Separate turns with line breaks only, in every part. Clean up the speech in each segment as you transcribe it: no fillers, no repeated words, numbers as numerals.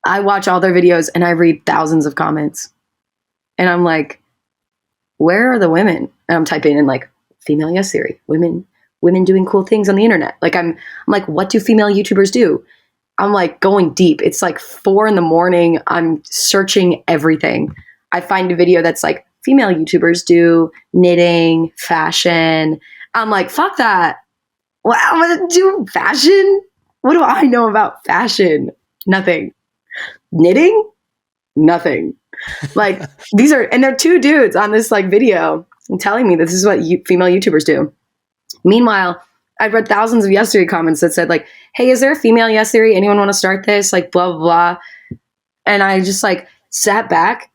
I watch all their videos and I read thousands of comments. And I'm like, where are the women? And I'm typing in like female yes theory, women doing cool things on the internet. Like I'm like, what do female YouTubers do? I'm like going deep. It's like 4 a.m. I'm searching everything. I find a video that's like female YouTubers do knitting, fashion. I'm like, fuck that. Well, I'm gonna do fashion? What do I know about fashion? Nothing. Knitting? Nothing. Like and they're 2 dudes on this like video and telling me this is what female YouTubers do. Meanwhile, I've read thousands of yes theory comments that said like, hey, is there a female yes theory? Anyone want to start this? Like blah, blah, blah. And I just like sat back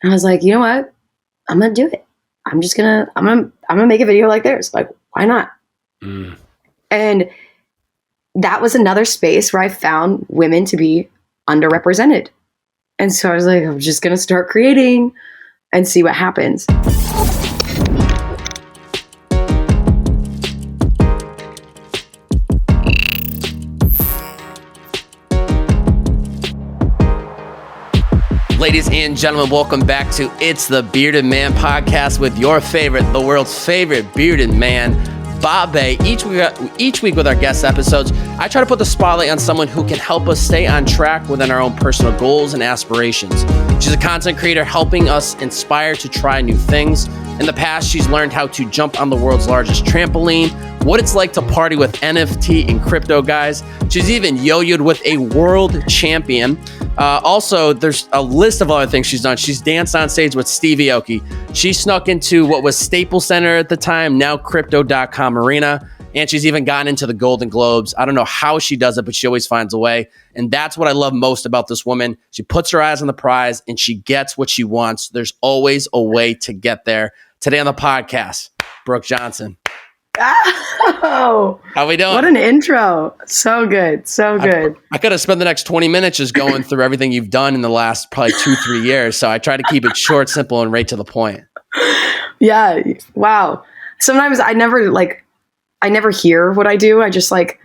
and I was like, you know what? I'm going to do it. I'm going to make a video like theirs. Like, why not? And that was another space where I found women to be underrepresented. And so I was like, I'm just going to start creating and see what happens.
Ladies and gentlemen, welcome back to It's the Bearded Man podcast with your favorite, the world's favorite bearded man, Bobbbaaaay. Each week with our guest episodes, I try to put the spotlight on someone who can help us stay on track within our own personal goals and aspirations. She's a content creator helping us inspire to try new things. In the past, she's learned how to jump on the world's largest trampoline, what it's like to party with NFT and crypto guys. She's even yo-yo'd with a world champion. Also, there's a list of other things she's done. She's danced on stage with Steve Aoki. She snuck into what was Staples Center at the time, now Crypto.com Arena. And she's even gotten into the Golden Globes. I don't know how she does it, but she always finds a way. And that's what I love most about this woman. She puts her eyes on the prize and she gets what she wants. There's always a way to get there. Today on the podcast, Brooke Johnson.
Oh,
how we doing?
What an intro. So good. So good.
I could have spent the next 20 minutes just going through everything you've done in the last probably 2-3 years. So I try to keep it short, simple, and right to the point.
Yeah. Wow. Sometimes I never hear what I do. I just like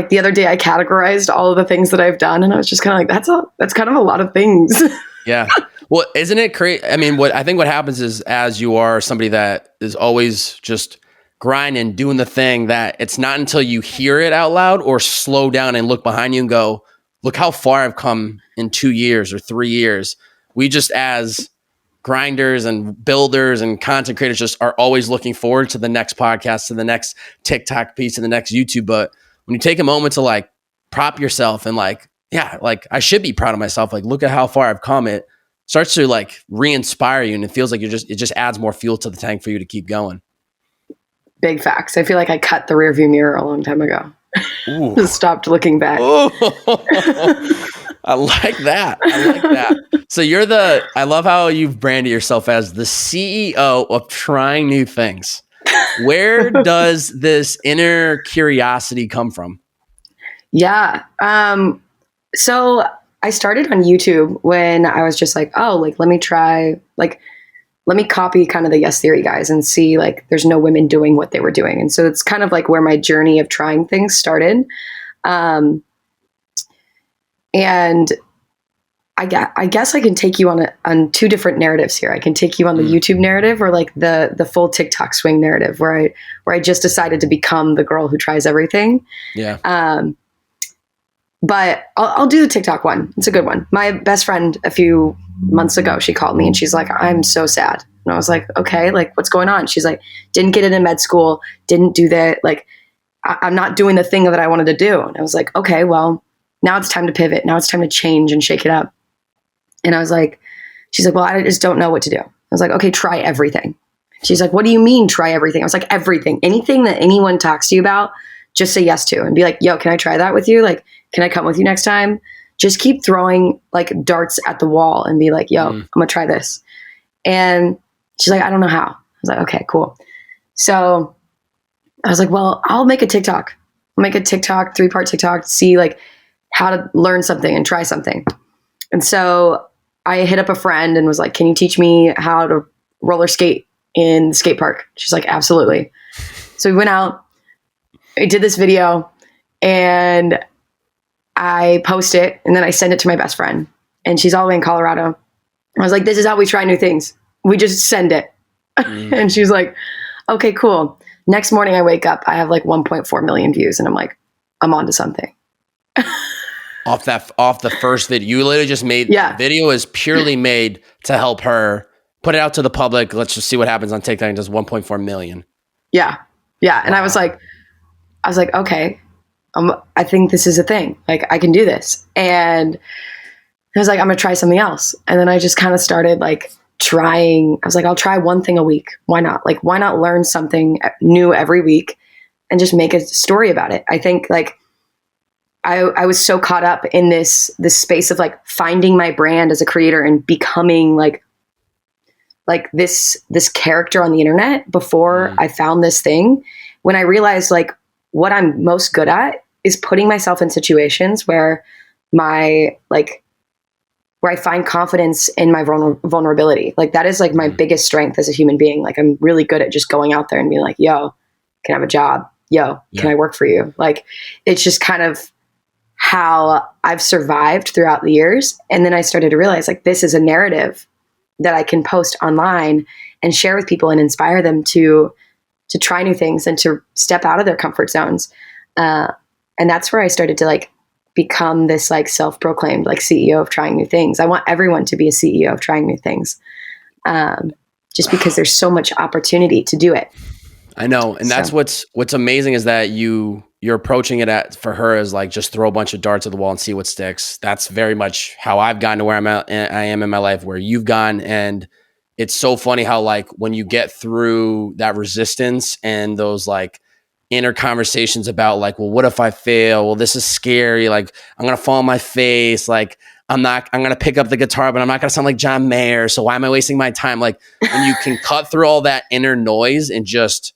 the other day I categorized all of the things that I've done. And I was just kind of like, that's kind of a lot of things.
Yeah. Well, isn't it crazy? I mean, what happens is as you are somebody that is always just grinding, doing the thing, that it's not until you hear it out loud or slow down and look behind you and go, look how far I've come in 2 years or 3 years. We just as grinders and builders and content creators just are always looking forward to the next podcast, to the next TikTok piece, to the next YouTube. But when you take a moment to like prop yourself and like, yeah, like I should be proud of myself. Like, look at how far I've come. It starts to like re-inspire you. And it feels like it just adds more fuel to the tank for you to keep going.
Big facts. I feel like I cut the rearview mirror a long time ago. Just stopped looking back.
I like that. So I love how you've branded yourself as the CEO of trying new things. Where does this inner curiosity come from?
Yeah. So I started on YouTube when I was just like, oh, like, let me copy kind of the yes theory guys and see like there's no women doing what they were doing. And so it's kind of like where my journey of trying things started. And I guess I can take you on 2 different narratives here. I can take you on the YouTube narrative or like the full TikTok swing narrative where I just decided to become the girl who tries everything.
Yeah.
But I'll do the TikTok one. It's a good one. My best friend a few months ago, she called me and she's like, I'm so sad. And I was like, okay, like what's going on? She's like, didn't get into med school, didn't do that. Like, I'm not doing the thing that I wanted to do. And I was like, okay, well, now it's time to pivot. Now it's time to change and shake it up. And I was like, she's like, well, I just don't know what to do. I was like, okay, try everything. She's like, what do you mean try everything? I was like, everything, anything that anyone talks to you about, just say yes to and be like, yo, can I try that with you? Like, can I come with you next time? Just keep throwing like darts at the wall and be like, yo, I'm gonna try this. And she's like, I don't know how. I was like, okay, cool. So I was like, well, I'll make a TikTok. I'll make a TikTok, 3-part TikTok to see like how to learn something and try something. And so I hit up a friend and was like, can you teach me how to roller skate in the skate park? She's like, absolutely. So we went out, I did this video, and I post it and then I send it to my best friend, and she's all the way in Colorado. I was like, this is how we try new things. We just send it. And she's like, okay, cool. Next morning I wake up, I have like 1.4 million views, and I'm like, I'm onto something.
Off the first video. You literally just made, the video is purely made to help her put it out to the public. Let's just see what happens on TikTok. And does 1.4 million.
Yeah. Yeah. And I was like, okay, I think this is a thing. Like, I can do this. And I was like, I'm going to try something else. And then I just kind of started like trying. I was like, I'll try one thing a week. Why not? Like, why not learn something new every week and just make a story about it? I think like I was so caught up in this space of like finding my brand as a creator and becoming like this character on the internet before I found this thing. When I realized like what I'm most good at is putting myself in situations where I find confidence in my vulnerability. Like that is like my biggest strength as a human being. Like I'm really good at just going out there and being like, yo, can I have a job? Yo, can I work for you? Like, it's just kind of how I've survived throughout the years. And then I started to realize like, this is a narrative that I can post online and share with people and inspire them to try new things and to step out of their comfort zones. And that's where I started to like become this like self-proclaimed like CEO of trying new things. I want everyone to be a CEO of trying new things. Just because there's so much opportunity to do it.
I know. And that's what's amazing is that you're approaching it for her as like, just throw a bunch of darts at the wall and see what sticks. That's very much how I've gotten to where I am in my life, where you've gone. And it's so funny how like when you get through that resistance and those like inner conversations about like, well, what if I fail? Well, this is scary. Like I'm going to fall on my face. Like I'm going to pick up the guitar, but I'm not going to sound like John Mayer. So why am I wasting my time? Like when you can cut through all that inner noise and just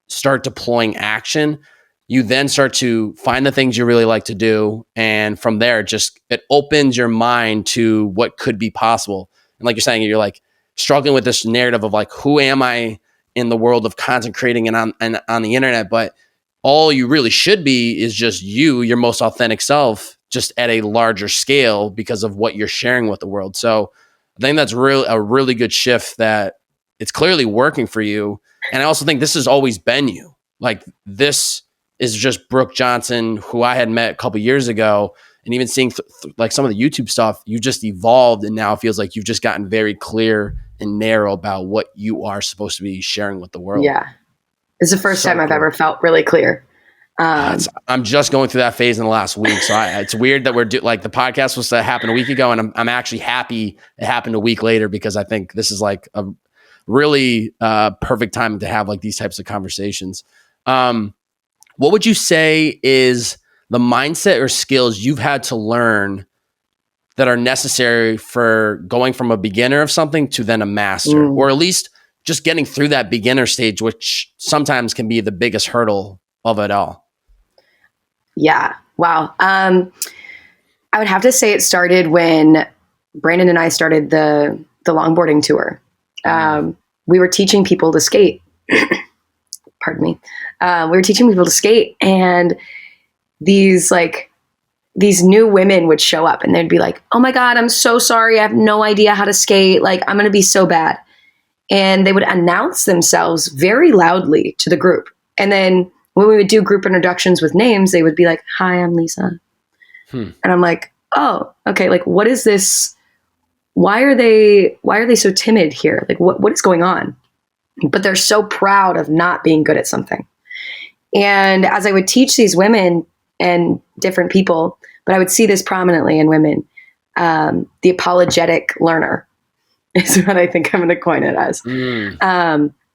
start deploying action, you then start to find the things you really like to do. And from there, it opens your mind to what could be possible. And like you're saying, you're like struggling with this narrative of like, who am I in the world of content creating and on the internet? But all you really should be is just your most authentic self, just at a larger scale because of what you're sharing with the world. So I think that's a really good shift, that it's clearly working for you. And I also think this has always been you. Like this is just Brooke Johnson, who I had met a couple years ago, and even seeing like some of the YouTube stuff, you just evolved, and now it feels like you've just gotten very clear and narrow about what you are supposed to be sharing with the world.
Yeah. It's the first time I've ever felt really clear.
I'm just going through that phase in the last week. So it's weird that like the podcast was to happen a week ago, and I'm actually happy it happened a week later, because I think this is like a really perfect time to have like these types of conversations. What would you say is the mindset or skills you've had to learn that are necessary for going from a beginner of something to then a master, or at least just getting through that beginner stage, which sometimes can be the biggest hurdle of it all?
Yeah. Wow. I would have to say it started when Brandon and I started the longboarding tour. We were teaching people to skate. Pardon me. We were teaching people to skate, and these new women would show up, and they'd be like, oh my God, I'm so sorry. I have no idea how to skate. Like, I'm going to be so bad. And they would announce themselves very loudly to the group. And then when we would do group introductions with names, they would be like, hi, I'm Lisa. And I'm like, oh, okay. Like, what is this? Why are they so timid here? Like, what is going on? But they're so proud of not being good at something. And as I would teach these women and different people, but I would see this prominently in women, the apologetic learner is what I think I'm going to coin it as.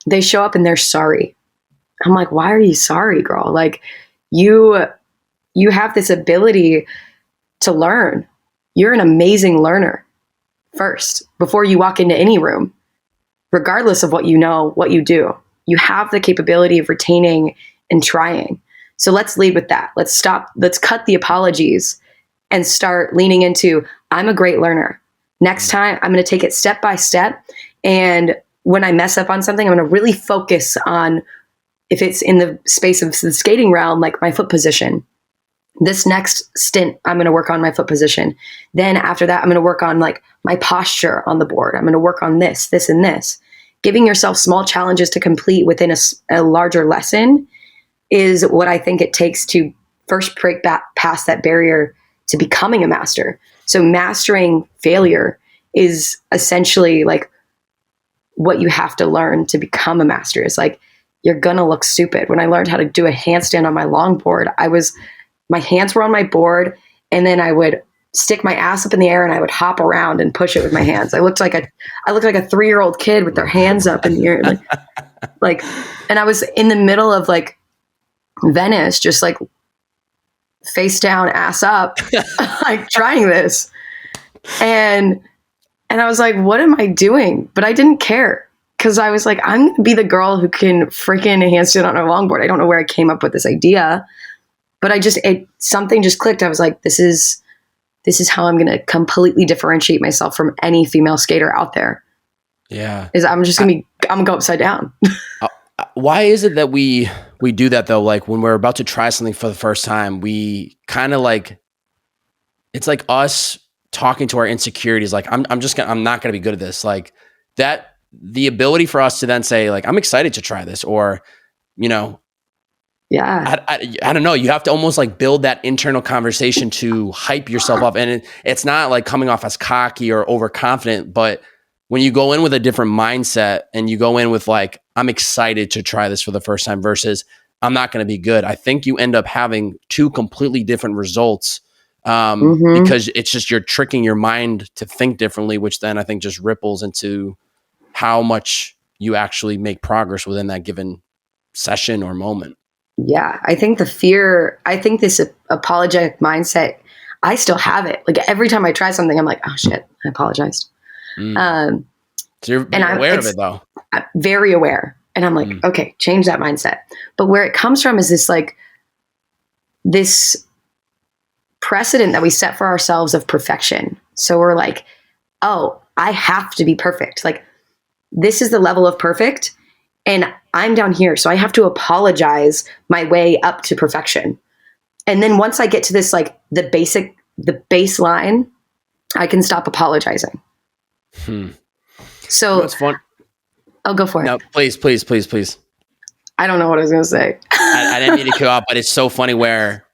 They show up and they're sorry. I'm like, why are you sorry, girl? Like you have this ability to learn. You're an amazing learner first, before you walk into any room, regardless of what you know, what you do. You have the capability of retaining and trying. So let's lead with that. Let's cut the apologies and start leaning into, I'm a great learner. Next time, I'm going to take it step by step. And when I mess up on something, I'm going to really focus on, if it's in the space of the skating realm, like my foot position. this next stint, I'm going to work on my foot position. Then after that, I'm going to work on like my posture on the board. I'm going to work on this, this, and this. Giving yourself small challenges to complete within a larger lesson is what I think it takes to first break past that barrier to becoming a master. So mastering failure is essentially like what you have to learn to become a master. It's like, you're going to look stupid. When I learned how to do a handstand on my longboard, my hands were on my board, and then I would stick my ass up in the air and I would hop around and push it with my hands. I looked like a 3-year-old kid with their hands up in the air. Like, and I was in the middle of like Venice, just like face down, ass up, like trying this. And I was like, what am I doing? But I didn't care. Cause I was like, I'm going to be the girl who can freaking handstand on a longboard. I don't know where I came up with this idea, but something just clicked. I was like, this is how I'm going to completely differentiate myself from any female skater out there.
Yeah.
I'm going to go upside down.
Why is it that we do that though? Like when we're about to try something for the first time, we kind of like, it's like us talking to our insecurities. Like I'm not going to be good at this. Like that, the ability for us to then say like, I'm excited to try this, or, you know,
yeah,
I don't know. You have to almost like build that internal conversation to hype yourself up. And it's not like coming off as cocky or overconfident, but when you go in with a different mindset and you go in with like, I'm excited to try this for the first time versus I'm not going to be good, I think you end up having two completely different results because it's just, you're tricking your mind to think differently, which then I think just ripples into how much you actually make progress within that given session or moment.
Yeah. I think this apologetic mindset, I still have it. Like every time I try something, I'm like, oh shit, I apologized.
So you're aware of it though.
I'm very aware. And I'm like, okay, change that mindset. But where it comes from is this precedent that we set for ourselves of perfection. So we're like, oh, I have to be perfect. Like this is the level of perfect and I'm down here. So I have to apologize my way up to perfection. And then once I get to this, like the baseline, I can stop apologizing. So
that's fun.
I'll go for it.
No, please.
I don't know what I was going to say.
I didn't mean to cut off, but it's so funny where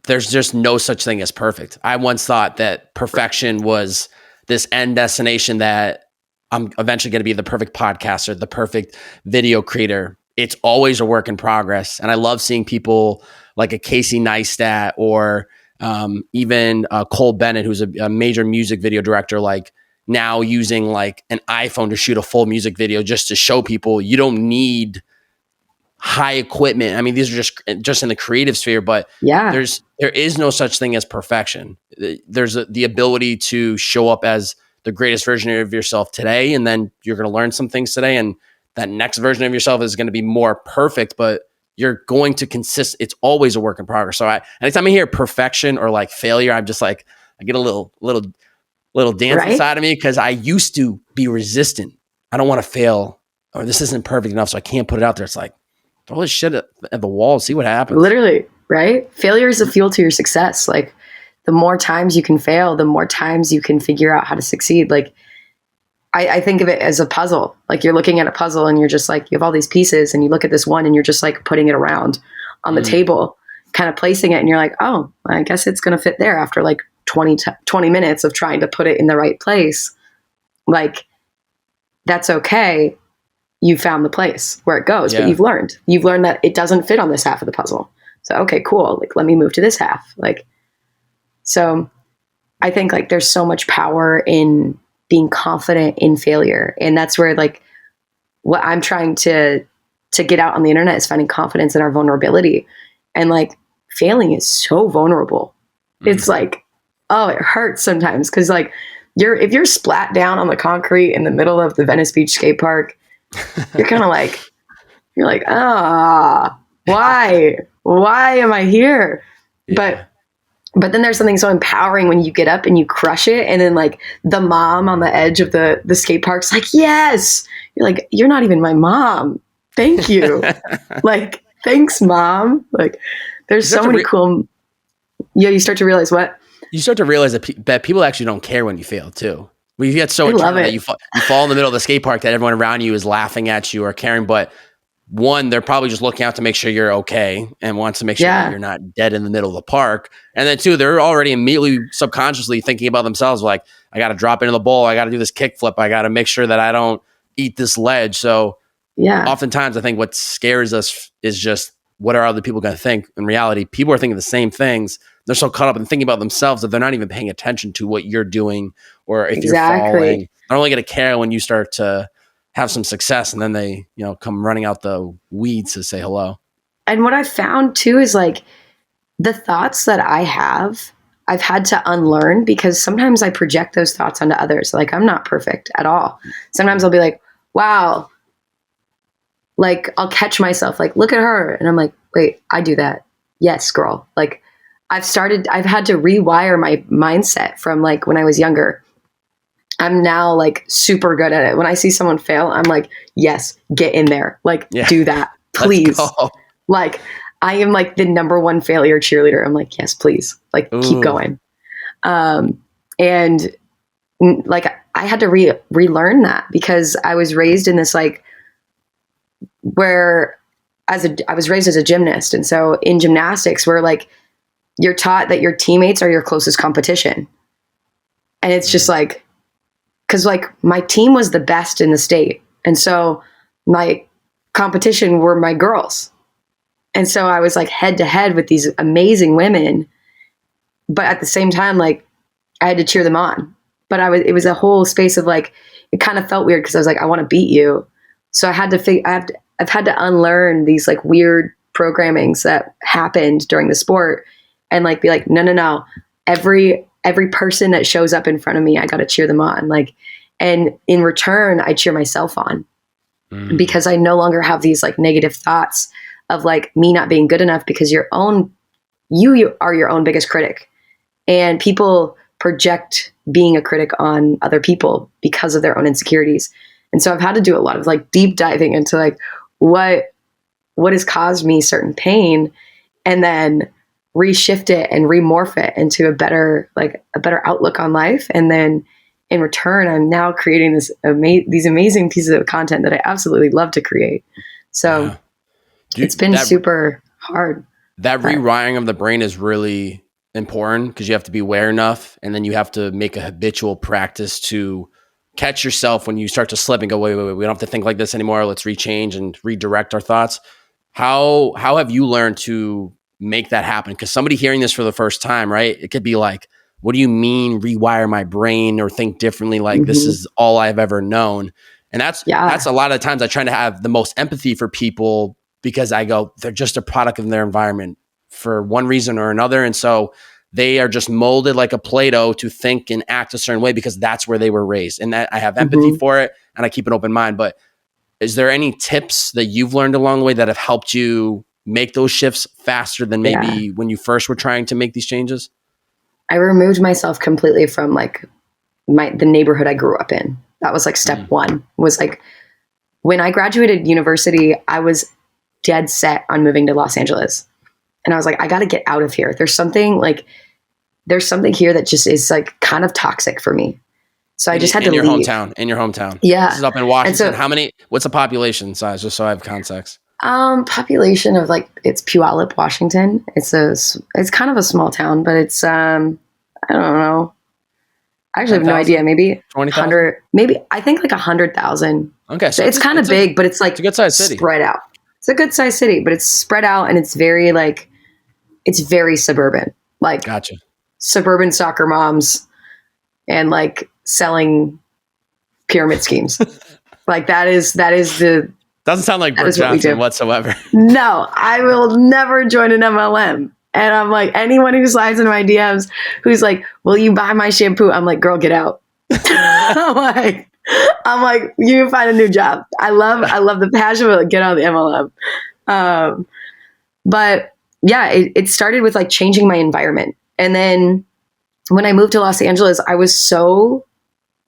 there's just no such thing as perfect. I once thought that perfection was this end destination that I'm eventually going to be the perfect podcaster, the perfect video creator. It's always a work in progress. And I love seeing people like a Casey Neistat or even Cole Bennett, who's a major music video director, like now using like an iPhone to shoot a full music video just to show people you don't need high equipment. I mean, these are just in the creative sphere, but
yeah,
there is no such thing as perfection. There's the ability to show up as the greatest version of yourself today, and then you're going to learn some things today, and that next version of yourself is going to be more perfect, but you're going to it's always a work in progress. So anytime I hear perfection or like failure, I'm just like, I get a little dance inside of me because I used to be resistant. I don't want to fail, or this isn't perfect enough, so I can't put it out there. It's like, throw this shit at the wall, see what happens.
Literally, right? Failure is a fuel to your success. Like the more times you can fail, the more times you can figure out how to succeed. Like I think of it as a puzzle. Like you're looking at a puzzle and you're just like, you have all these pieces and you look at this one and you're just like putting it around on the table, kind of placing it. And you're like, oh, I guess it's going to fit there after like 20 minutes of trying to put it in the right place. Like that's okay. You found the place where it goes, but you've learned that it doesn't fit on this half of the puzzle. So, okay, cool. Like, let me move to this half. Like, so I think like there's so much power in being confident in failure. And that's where like what I'm trying to get out on the internet is finding confidence in our vulnerability. And like failing is so vulnerable. It's like, oh, it hurts sometimes. Cause like if you're splat down on the concrete in the middle of the Venice Beach skate park, you're kind of like, why am I here? Yeah. But then there's something so empowering when you get up and you crush it. And then like the mom on the edge of the skate park's like, yes. You're like, you're not even my mom. Thank you. Like, thanks, mom. Like there's so many cool. Yeah, you start to realize what?
You start to realize that people actually don't care when you fail too. We get so adrenaline that you fall in the middle of the skate park that everyone around you is laughing at you or caring. But one, they're probably just looking out to make sure you're okay and wants to make sure that you're not dead in the middle of the park. And then two, they're already immediately subconsciously thinking about themselves like, I got to drop into the bowl. I got to do this kick flip. I got to make sure that I don't eat this ledge. So oftentimes I think what scares us is just what are other people going to think? In reality, people are thinking the same things. They're so caught up in thinking about themselves that they're not even paying attention to what you're doing or if you're falling. They're only going to care when you start to have some success and then they, come running out the weeds to say hello.
And what I found too is like the thoughts that I have, I've had to unlearn because sometimes I project those thoughts onto others. Like I'm not perfect at all. Sometimes I'll be like, wow, like I'll catch myself like, look at her. And I'm like, wait, I do that. Yes, girl. Like I've had to rewire my mindset from like when I was younger. I'm now like super good at it. When I see someone fail, I'm like, yes, get in there. Like do that, please. Like I am like the number one failure cheerleader. I'm like, yes, please. Like keep going. And like I had to relearn that because I was raised in this like where I was raised as a gymnast. And so in gymnastics, where like you're taught that your teammates are your closest competition. And it's just like, cause like my team was the best in the state. And so my competition were my girls. And so I was like head to head with these amazing women. But at the same time, like I had to cheer them on. But it was a whole space of like, it kind of felt weird because I was like, I want to beat you. So I've had to unlearn these like weird programmings that happened during the sport and like be like, no. Every person that shows up in front of me, I got to cheer them on. Like, and in return, I cheer myself on because I no longer have these like negative thoughts of like me not being good enough because you are your own biggest critic, and people project being a critic on other people because of their own insecurities. And so I've had to do a lot of like deep diving into like what has caused me certain pain and then reshift it and remorph it into a better outlook on life. And then in return, I'm now creating these amazing pieces of content that I absolutely love to create. So it's been super hard.
That rewiring of the brain is really important because you have to be aware enough, and then you have to make a habitual practice to catch yourself when you start to slip and go, wait, we don't have to think like this anymore. Let's rechange and redirect our thoughts. How have you learned to make that happen? Because somebody hearing this for the first time, right? It could be like, what do you mean rewire my brain or think differently? Like this is all I've ever known. And that's a lot of times I try to have the most empathy for people because I go, they're just a product of their environment for one reason or another. And so they are just molded like a Play-Doh to think and act a certain way because that's where they were raised. And that I have empathy for it and I keep an open mind. But is there any tips that you've learned along the way that have helped you make those shifts faster than maybe when you first were trying to make these changes? I
removed myself completely from like the neighborhood I grew up in. That was like step one. Was like when I graduated university, I was dead set on moving to Los Angeles. And I was like, I got to get out of here. There's something here that just is like kind of toxic for me. So I just had to leave.
In your hometown.
Yeah.
This is up in Washington. So, what's the population size? Just so I have context.
Population of like, it's Puyallup, Washington. It's kind of a small town, but it's, I don't know. I actually have no idea. Maybe 100, maybe I think like 100,000.
Okay.
So it's kind of big, but it's like
a good sized city.
Spread out. It's a good sized city, but it's spread out and it's very suburban, like
gotcha.
Suburban soccer moms and like selling pyramid schemes. Like that is the,
doesn't sound like Brooke Johnson whatsoever.
No, I will never join an MLM. And I'm like, anyone who slides into my DMs who's like, will you buy my shampoo? I'm like, girl, get out. I'm like, you find a new job. I love the passion, but like, get out of the MLM. But yeah, it started with like changing my environment. And then when I moved to Los Angeles, I was so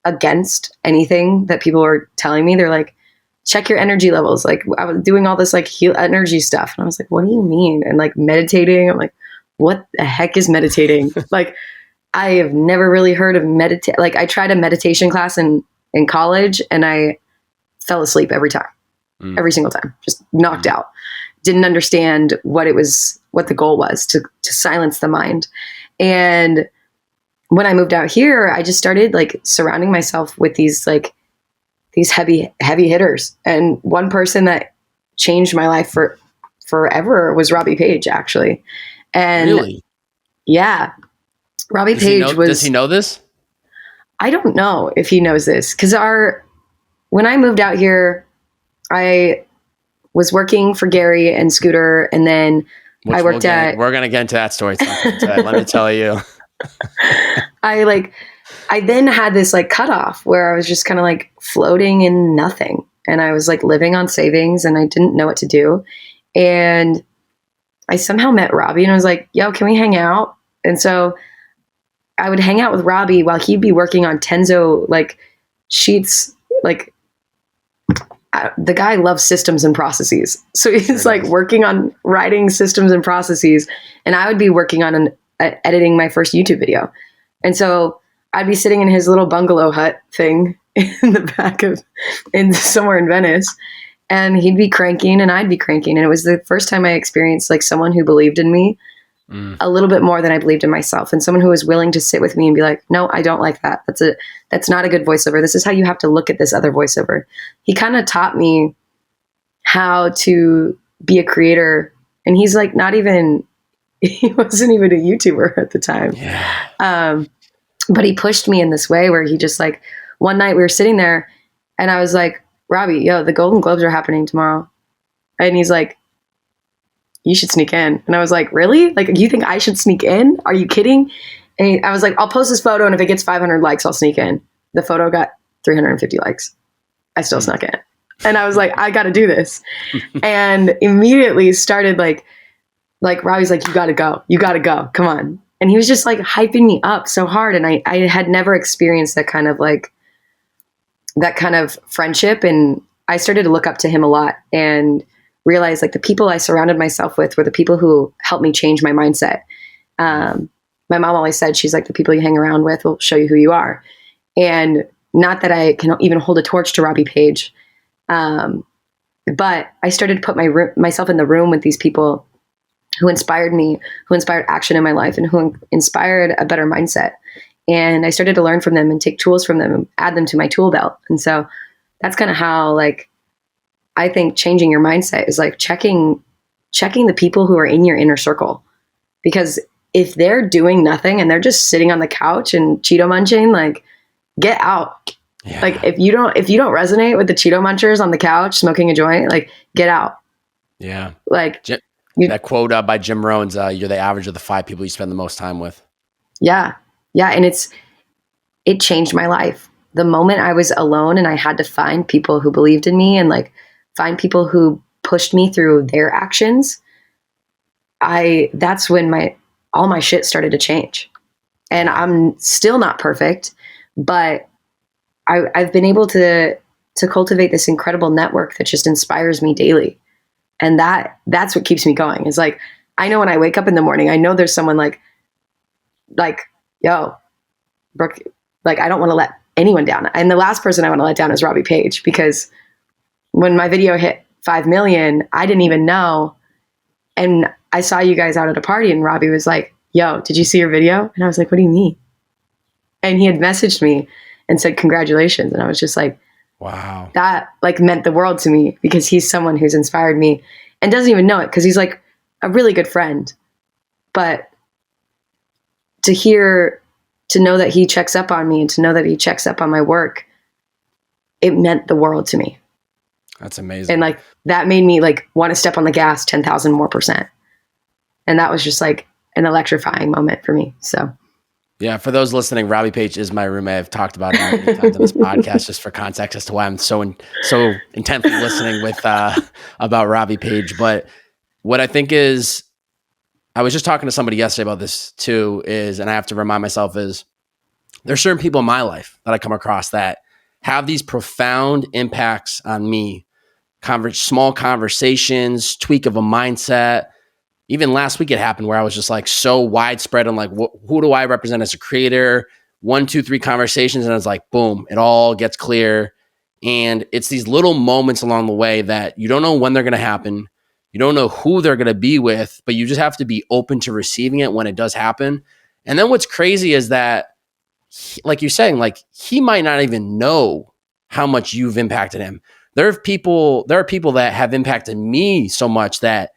against anything that people were telling me. They're like, check your energy levels. Like I was doing all this like heal energy stuff. And I was like, what do you mean? And like meditating. I'm like, what the heck is meditating? Like, I have never really heard of meditate. Like, I tried a meditation class in college and I fell asleep every time, every single time, just knocked out. Didn't understand what the goal was to silence the mind. And when I moved out here, I just started like surrounding myself with these heavy hitters. And one person that changed my life forever was Robbie Page, actually. And
really?
Yeah. Robbie Page
does he know this?
I don't know if he knows this, because when I moved out here, I was working for Gary and Scooter, and then we're going
to get into that story. Let me tell you.
I then had this like cutoff where I was just kind of like floating in nothing. And I was like living on savings and I didn't know what to do. And I somehow met Robbie and I was like, yo, can we hang out? And so I would hang out with Robbie while he'd be working on Tenzo like sheets. Like, the guy loves systems and processes. So he's like working on writing systems and processes. And I would be working on editing my first YouTube video. And so I'd be sitting in his little bungalow hut thing in the back somewhere in Venice. And he'd be cranking and I'd be cranking. And it was the first time I experienced like someone who believed in me a little bit more than I believed in myself. And someone who was willing to sit with me and be like, no, I don't like that. That's not a good voiceover. This is how you have to look at this other voiceover. He kind of taught me how to be a creator. And he's like, he wasn't even a YouTuber at the time.
Yeah.
But he pushed me in this way where he just like, one night we were sitting there and I was like, Robbie, yo, the Golden Globes are happening tomorrow. And he's like, you should sneak in. And I was like, really? Like, you think I should sneak in? Are you kidding? And I was like, I'll post this photo and if it gets 500 likes, I'll sneak in. The photo got 350 likes. I still snuck in. And I was like, I got to do this. And immediately started like Robbie's like, you got to go. You got to go. Come on. And he was just like hyping me up so hard. And I had never experienced that kind of friendship. And I started to look up to him a lot and realized like the people I surrounded myself with were the people who helped me change my mindset. My mom always said, she's like, the people you hang around with will show you who you are. And not that I can even hold a torch to Robbie Page. But I started to put myself in the room with these people who inspired me, who inspired action in my life, and who inspired a better mindset. And I started to learn from them and take tools from them and add them to my tool belt. And so that's kind of how like I think changing your mindset is like checking the people who are in your inner circle. Because if they're doing nothing and they're just sitting on the couch and Cheeto munching, like, get out. Yeah. Like if you don't resonate with the Cheeto munchers on the couch smoking a joint, like, get out.
Yeah.
Like
that quote by Jim Rohn's, you're the average of the 5 people you spend the most time with.
Yeah. Yeah. And it changed my life. The moment I was alone and I had to find people who believed in me and like find people who pushed me through their actions, that's when all my shit started to change. And I'm still not perfect, but I've been able to cultivate this incredible network that just inspires me daily. And that's what keeps me going. Is like, I know when I wake up in the morning, I know there's someone like, yo, Brooke, like, I don't want to let anyone down. And the last person I want to let down is Robbie Page, because when my video hit 5 million, I didn't even know. And I saw you guys out at a party and Robbie was like, yo, did you see your video? And I was like, what do you mean? And he had messaged me and said, congratulations. And I was just like,
wow,
that like meant the world to me, because he's someone who's inspired me and doesn't even know it, because he's like a really good friend. But to know that he checks up on me and to know that he checks up on my work, it meant the world to me.
That's amazing.
And like, that made me like want to step on the gas 10,000 more %. And that was just like an electrifying moment for me. So
yeah, for those listening, Robbie Page is my roommate. I've talked about him many times on this podcast, just for context as to why I'm so intently listening with about Robbie Page. But what I think is, I was just talking to somebody yesterday about this too, and I have to remind myself, is there's certain people in my life that I come across that have these profound impacts on me. Small conversations, tweak of a mindset, even last week it happened where I was just like so widespread on like, who do I represent as a creator? 1, 2, 3 conversations. And I was like, boom, it all gets clear. And it's these little moments along the way that you don't know when they're going to happen. You don't know who they're going to be with, but you just have to be open to receiving it when it does happen. And then what's crazy is that, like you're saying, like he might not even know how much you've impacted him. There are people that have impacted me so much that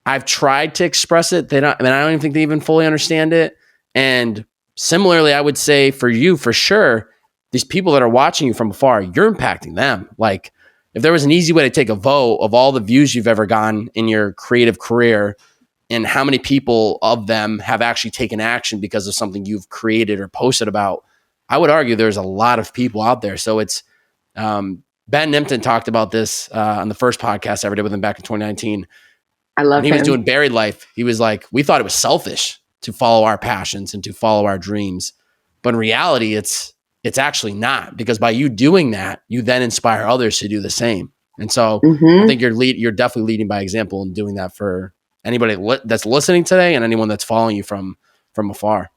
I've tried to express it. I don't even think they even fully understand it. And similarly, I would say for you, for sure, these people that are watching you from afar, you're impacting them. Like if there was an easy way to take a vote of all the views you've ever gotten in your creative career and how many people of them have actually taken action because of something you've created or posted about, I would argue there's a lot of people out there. So it's, Ben Nimpton talked about this on the first podcast I ever did with him back in 2019.
I love him.
When he was doing Buried Life, he was like, we thought it was selfish to follow our passions and to follow our dreams. But in reality, it's actually not, because by you doing that, you then inspire others to do the same. And so I think you're definitely leading by example and doing that for anybody that's listening today and anyone that's following you from afar.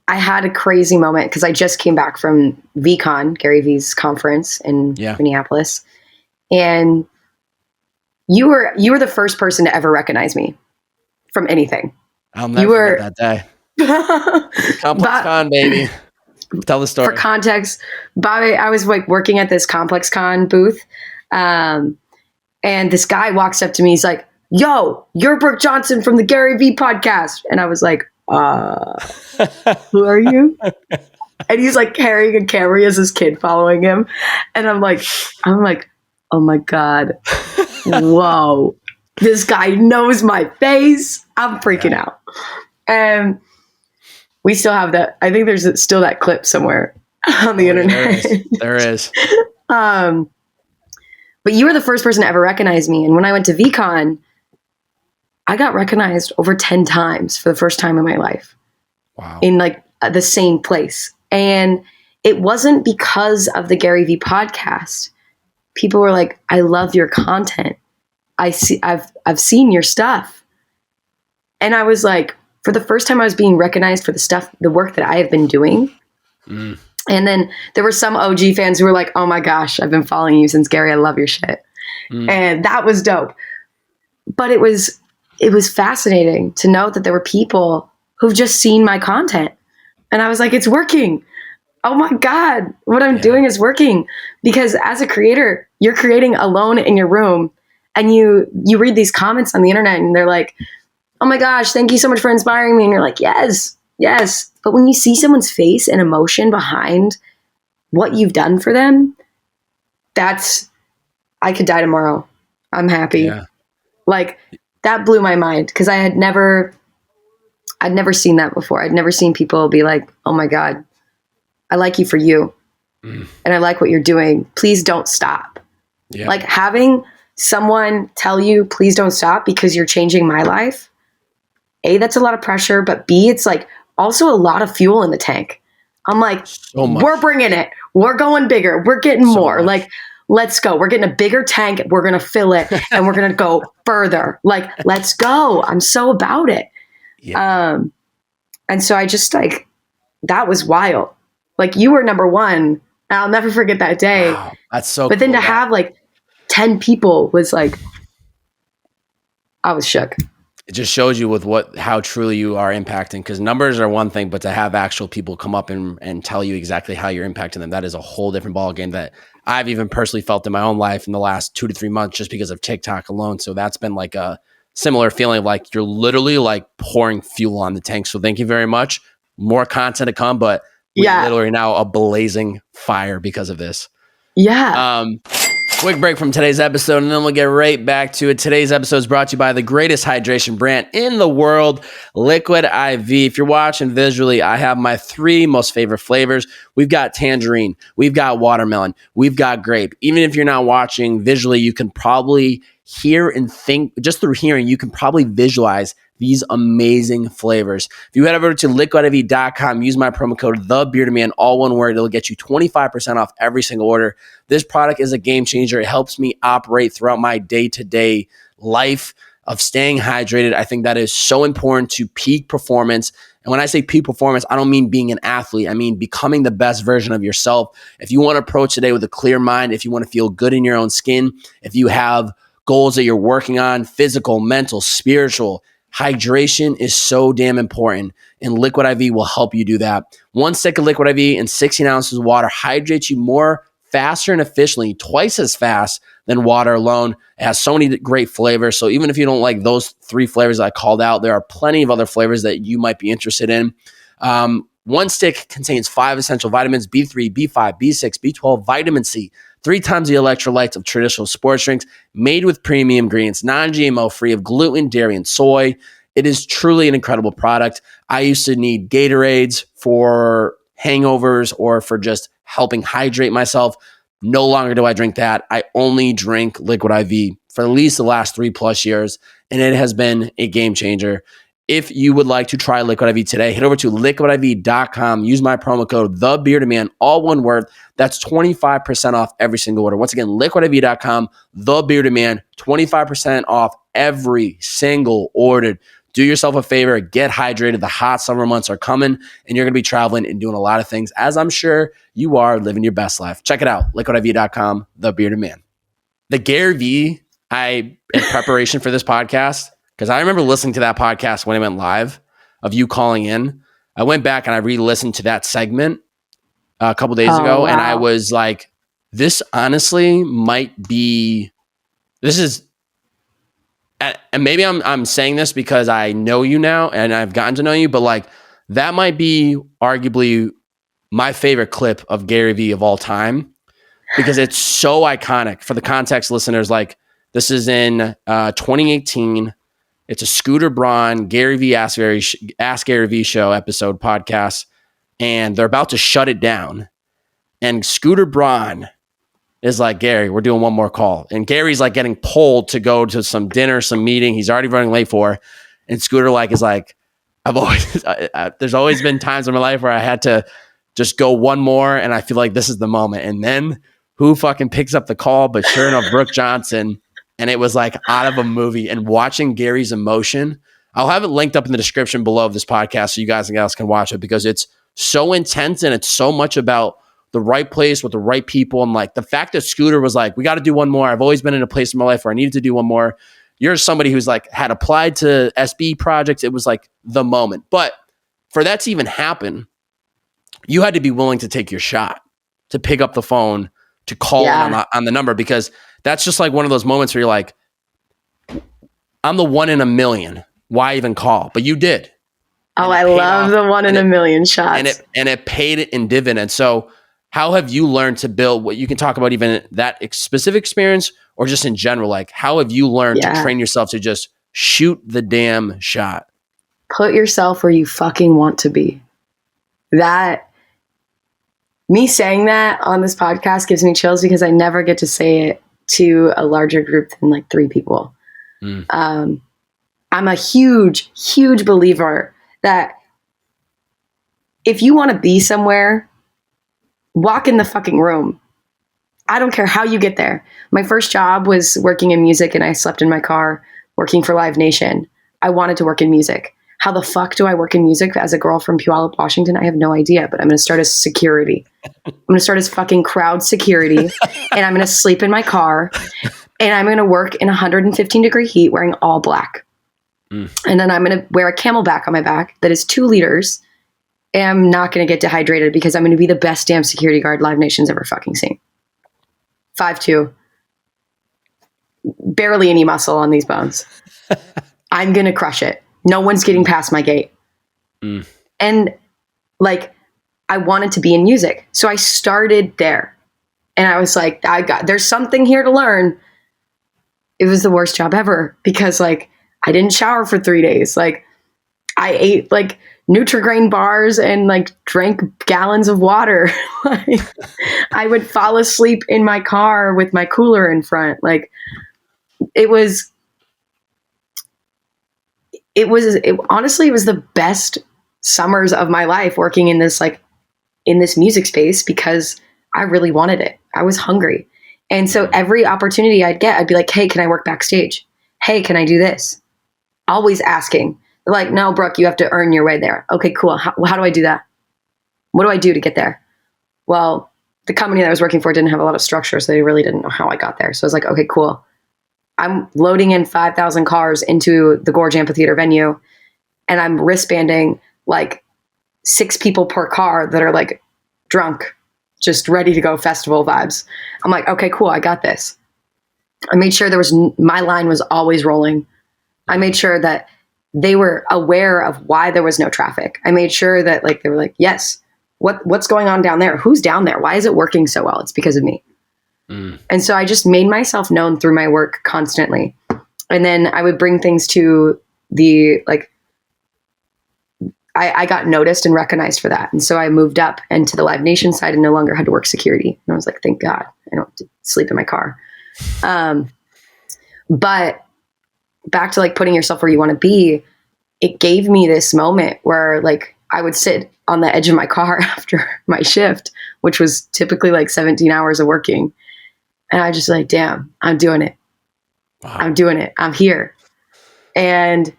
I had a crazy moment because I just came back from VCon, Gary V's conference in Minneapolis. And you were the first person to ever recognize me from anything.
I'll never forget that day. Complex Con, baby. Tell the story.
For context, Bobbbaaaay, I was like working at this Complex Con booth. And this guy walks up to me. He's like, yo, you're Brooke Johnson from the Gary V podcast. And I was like, who are you? And he's like carrying a camera as his kid following him. And I'm like, oh my God. Whoa. This guy knows my face. I'm freaking out. And we still have that. I think there's still that clip somewhere on the internet.
There is.
But you were the first person to ever recognize me. And when I went to VCon, I got recognized over 10 times for the first time in my life.
Wow.
In like the same place. And it wasn't because of the Gary V podcast. People were like, I love your content. I've seen your stuff. And I was like, for the first time I was being recognized for the work that I have been doing. And then there were some OG fans who were like, oh my gosh, I've been following you since Gary. I love your shit. And that was dope. But it was fascinating to know that there were people who've just seen my content. And I was like, it's working. Oh my God, what I'm doing is working. Because as a creator, you're creating alone in your room and you read these comments on the internet and they're like, oh my gosh, thank you so much for inspiring me. And you're like, yes. But when you see someone's face and emotion behind what you've done for them, I could die tomorrow. I'm happy. Yeah. Like that blew my mind because I'd never seen that before. I'd never seen people be like, oh my God, I like you for you. And I like what you're doing. Please don't stop. Yeah. Like having someone tell you, please don't stop because you're changing my life. A, that's a lot of pressure, but B, it's like also a lot of fuel in the tank. I'm like, we're bringing it. We're going bigger. We're getting more. Like, let's go. We're getting a bigger tank. We're going to fill it and we're going to go further. Like, let's go. I'm so about it. Yeah. And so I just like, that was wild. Like you were number one. I'll never forget that day.
Wow, that's so
But then to have like 10 people was like, I was shook.
It just shows you with how truly you are impacting, because numbers are one thing, but to have actual people come up and tell you exactly how you're impacting them, that is a whole different ballgame that I've even personally felt in my own life in the last 2 to 3 months just because of TikTok alone. So that's been like a similar feeling of like you're literally like pouring fuel on the tank. So thank you very much. More content to come, but we're literally now a blazing fire because of this.
Yeah.
Quick break from today's episode, and then we'll get right back to it. Today's episode is brought to you by the greatest hydration brand in the world, Liquid I.V. If you're watching visually, I have my 3 most favorite flavors. We've got tangerine, we've got watermelon, we've got grape. Even if you're not watching visually, you can probably hear and think, just through hearing, you can probably visualize these amazing flavors. If you head over to liquidiv.com, use my promo code TheBeardedMan, all one word, it'll get you 25% off every single order. This product is a game changer. It helps me operate throughout my day-to-day life of staying hydrated. I think that is so important to peak performance. And when I say peak performance, I don't mean being an athlete. I mean becoming the best version of yourself. If you want to approach today with a clear mind, if you want to feel good in your own skin, if you have goals that you're working on, physical, mental, spiritual, hydration is so damn important. And Liquid I.V will help you do that. One stick of Liquid I.V and 16 ounces of water hydrates you more, faster, and efficiently, twice as fast than water alone. It has so many great flavors. So even if you don't like those 3 flavors I called out, there are plenty of other flavors that you might be interested in. One stick contains 5 essential vitamins: B3, B5, B6, B12, vitamin C, 3 times the electrolytes of traditional sports drinks, made with premium ingredients, non-GMO, free of gluten, dairy, and soy. It is truly an incredible product. I used to need Gatorades for hangovers or for just helping hydrate myself. No longer do I drink that. I only drink Liquid I.V for at least the last 3+ years, and it has been a game changer. If you would like to try Liquid I.V today, head over to liquidiv.com. Use my promo code TheBeardedMan, all one word. That's 25% off every single order. Once again, liquidiv.com, TheBeardedMan, 25% off every single order. Do yourself a favor, get hydrated. The hot summer months are coming, and you're going to be traveling and doing a lot of things, as I'm sure you are living your best life. Check it out, liquidiv.com, TheBeardedMan. The Gary V, in preparation for this podcast, because I remember listening to that podcast when it went live of you calling in. I went back and I re-listened to that segment a couple days ago. Wow. And I was like, this honestly might be, and maybe I'm saying this because I know you now and I've gotten to know you, but like that might be arguably my favorite clip of Gary V of all time because it's so iconic. For the context listeners, like this is in 2018. It's a Scooter Braun, Gary V Ask Gary V show episode podcast, and they're about to shut it down. And Scooter Braun is like, Gary, we're doing one more call. And Gary's like getting pulled to go to some dinner, some meeting he's already running late for. And Scooter is like, there's always been times in my life where I had to just go one more, and I feel like this is the moment. And then who fucking picks up the call? But sure enough, Brooke Johnson. And it was like out of a movie. And watching Gary's emotion, I'll have it linked up in the description below of this podcast so you guys and gals can watch it because it's so intense and it's so much about the right place with the right people. And like the fact that Scooter was like, we got to do one more. I've always been in a place in my life where I needed to do one more. You're somebody who's like had applied to SB projects. It was like the moment. But for that to even happen, you had to be willing to take your shot, to pick up the phone, to call on the number, because that's just like one of those moments where you're like, I'm the 1 in a million. Why even call? But you did.
Oh, I love the 1 in a million shots.
And it paid it in dividends. So how have you learned to build what you can talk about, even that specific experience or just in general? Like, how have you learned to train yourself to just shoot the damn shot?
Put yourself where you fucking want to be. Me saying that on this podcast gives me chills because I never get to say it to a larger group than like 3 people. I'm a huge, huge believer that if you want to be somewhere, walk in the fucking room. I don't care how you get there. My first job was working in music and I slept in my car working for Live Nation. I wanted to work in music. How the fuck do I work in music as a girl from Puyallup, Washington? I have no idea, but I'm going to start as security. I'm going to start as fucking crowd security, and I'm going to sleep in my car, and I'm going to work in 115-degree heat wearing all black. And then I'm going to wear a Camelback on my back that is 2 liters, and I'm not going to get dehydrated because I'm going to be the best damn security guard Live Nation's ever fucking seen. 5'2". Barely any muscle on these bones. I'm going to crush it. No one's getting past my gate. And like, I wanted to be in music. So I started there and I was like, there's something here to learn. It was the worst job ever because like, I didn't shower for 3 days. Like I ate like Nutri-Grain bars and like drank gallons of water. Like, I would fall asleep in my car with my cooler in front. Like honestly, it was the best summers of my life working in this music space because I really wanted it. I was hungry. And so every opportunity I'd get, I'd be like, hey, can I work backstage? hey, can I do this? Always asking. They're like, no, Brooke, you have to earn your way there. Okay, cool. How do I do that? What do I do to get there? Well, the company that I was working for didn't have a lot of structure, so they really didn't know how I got there. So I was like, okay, cool. I'm loading in 5,000 cars into the Gorge Amphitheater venue, and I'm wristbanding like 6 people per car that are like drunk, just ready to go festival vibes. I'm like, okay, cool. I got this. I made sure my line was always rolling. I made sure that they were aware of why there was no traffic. I made sure that like, they were like, yes, what's going on down there? Who's down there? Why is it working so well? It's because of me. And so I just made myself known through my work constantly. And then I would bring things to the, like, I got noticed and recognized for that. And so I moved up and to the Live Nation side and no longer had to work security. And I was like, thank God I don't have to sleep in my car. But back to like putting yourself where you want to be, it gave me this moment where like I would sit on the edge of my car after my shift, which was typically like 17 hours of working. And I just like, damn, I'm doing it. Wow. I'm doing it. I'm here. And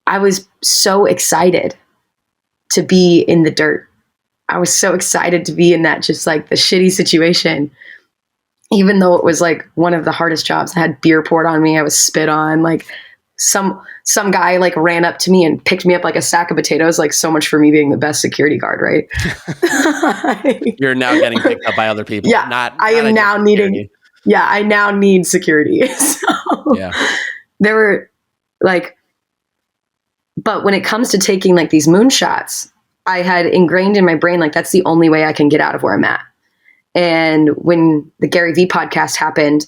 I was so excited to be in the dirt. I was so excited to be in that, just like the shitty situation, even though it was like one of the hardest jobs. I had beer poured on me. I was spit on. Like some guy like ran up to me and picked me up like a sack of potatoes. Like, so much for me being the best security guard, right?
You're now getting picked up by other people.
Yeah, I now need security. So
yeah,
there were like, but when it comes to taking like these moonshots, I had ingrained in my brain, like, that's the only way I can get out of where I'm at. And when the Gary V podcast happened,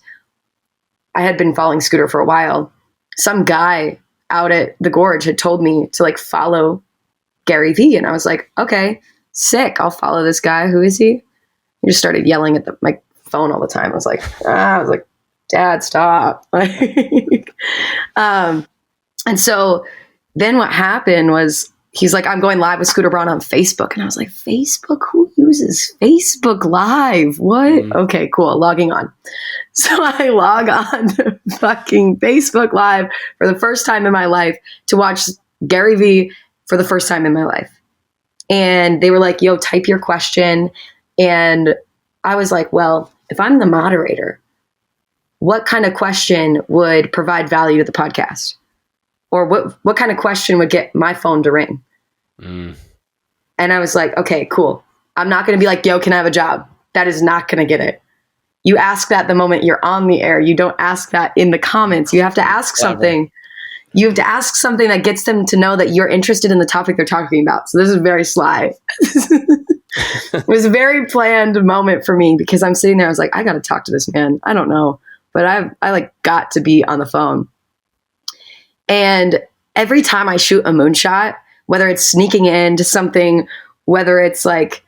I had been following Scooter for a while. Some guy out at the Gorge had told me to like follow Gary V. And I was like, okay, sick. I'll follow this guy. Who is he? He just started yelling at my phone all the time. I was like, Dad, stop. And so then what happened was he's like, I'm going live with Scooter Braun on Facebook. And I was like, Facebook? Who uses Facebook Live? What? Okay, cool. Logging on. So I log on to fucking Facebook Live for the first time in my life to watch Gary V for the first time in my life. And they were like, yo, type your question. And I was like, well, if I'm the moderator, what kind of question would provide value to the podcast? Or what kind of question would get my phone to ring? And I was like, okay, cool. I'm not going to be like, yo, can I have a job? That is not going to get it. You ask that the moment you're on the air. You don't ask that in the comments. You have to ask something. You have to ask something that gets them to know that you're interested in the topic they're talking about. So this is very sly. It was a very planned moment for me because I'm sitting there. I was like, I got to talk to this man. I don't know, but I like got to be on the phone. And every time I shoot a moonshot, whether it's sneaking into something, whether it's like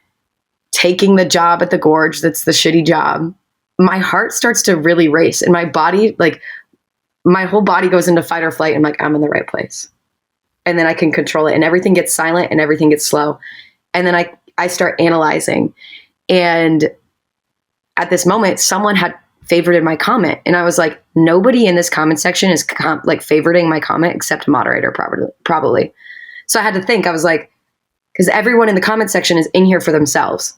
taking the job at the Gorge, that's the shitty job, my heart starts to really race and my body, like my whole body goes into fight or flight. I'm like, I'm in the right place. And then I can control it and everything gets silent and everything gets slow. And then I start analyzing. And at this moment, someone had favorited my comment. And I was like, nobody in this comment section is like favoriting my comment except moderator probably. So I had to think, I was like, because everyone in the comment section is in here for themselves.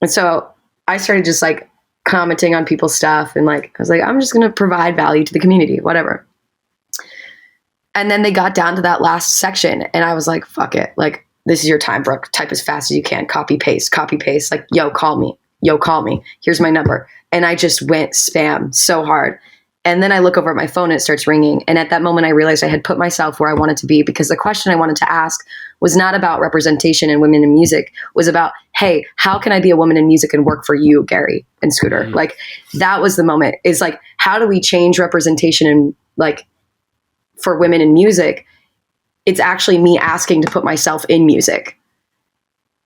And so I started just like commenting on people's stuff. And like, I was like, I'm just going to provide value to the community, whatever. And then they got down to that last section and I was like, fuck it. Like, this is your time, Brooke. Type as fast as you can. Copy, paste. Like, yo, call me. Here's my number. And I just went spam so hard. And then I look over at my phone and it starts ringing. And at that moment, I realized I had put myself where I wanted to be because the question I wanted to ask was not about representation and women in music. It was about, hey, how can I be a woman in music and work for you, Gary and Scooter? Like, that was the moment. Is like, how do we change representation and like for women in music? It's actually me asking to put myself in music.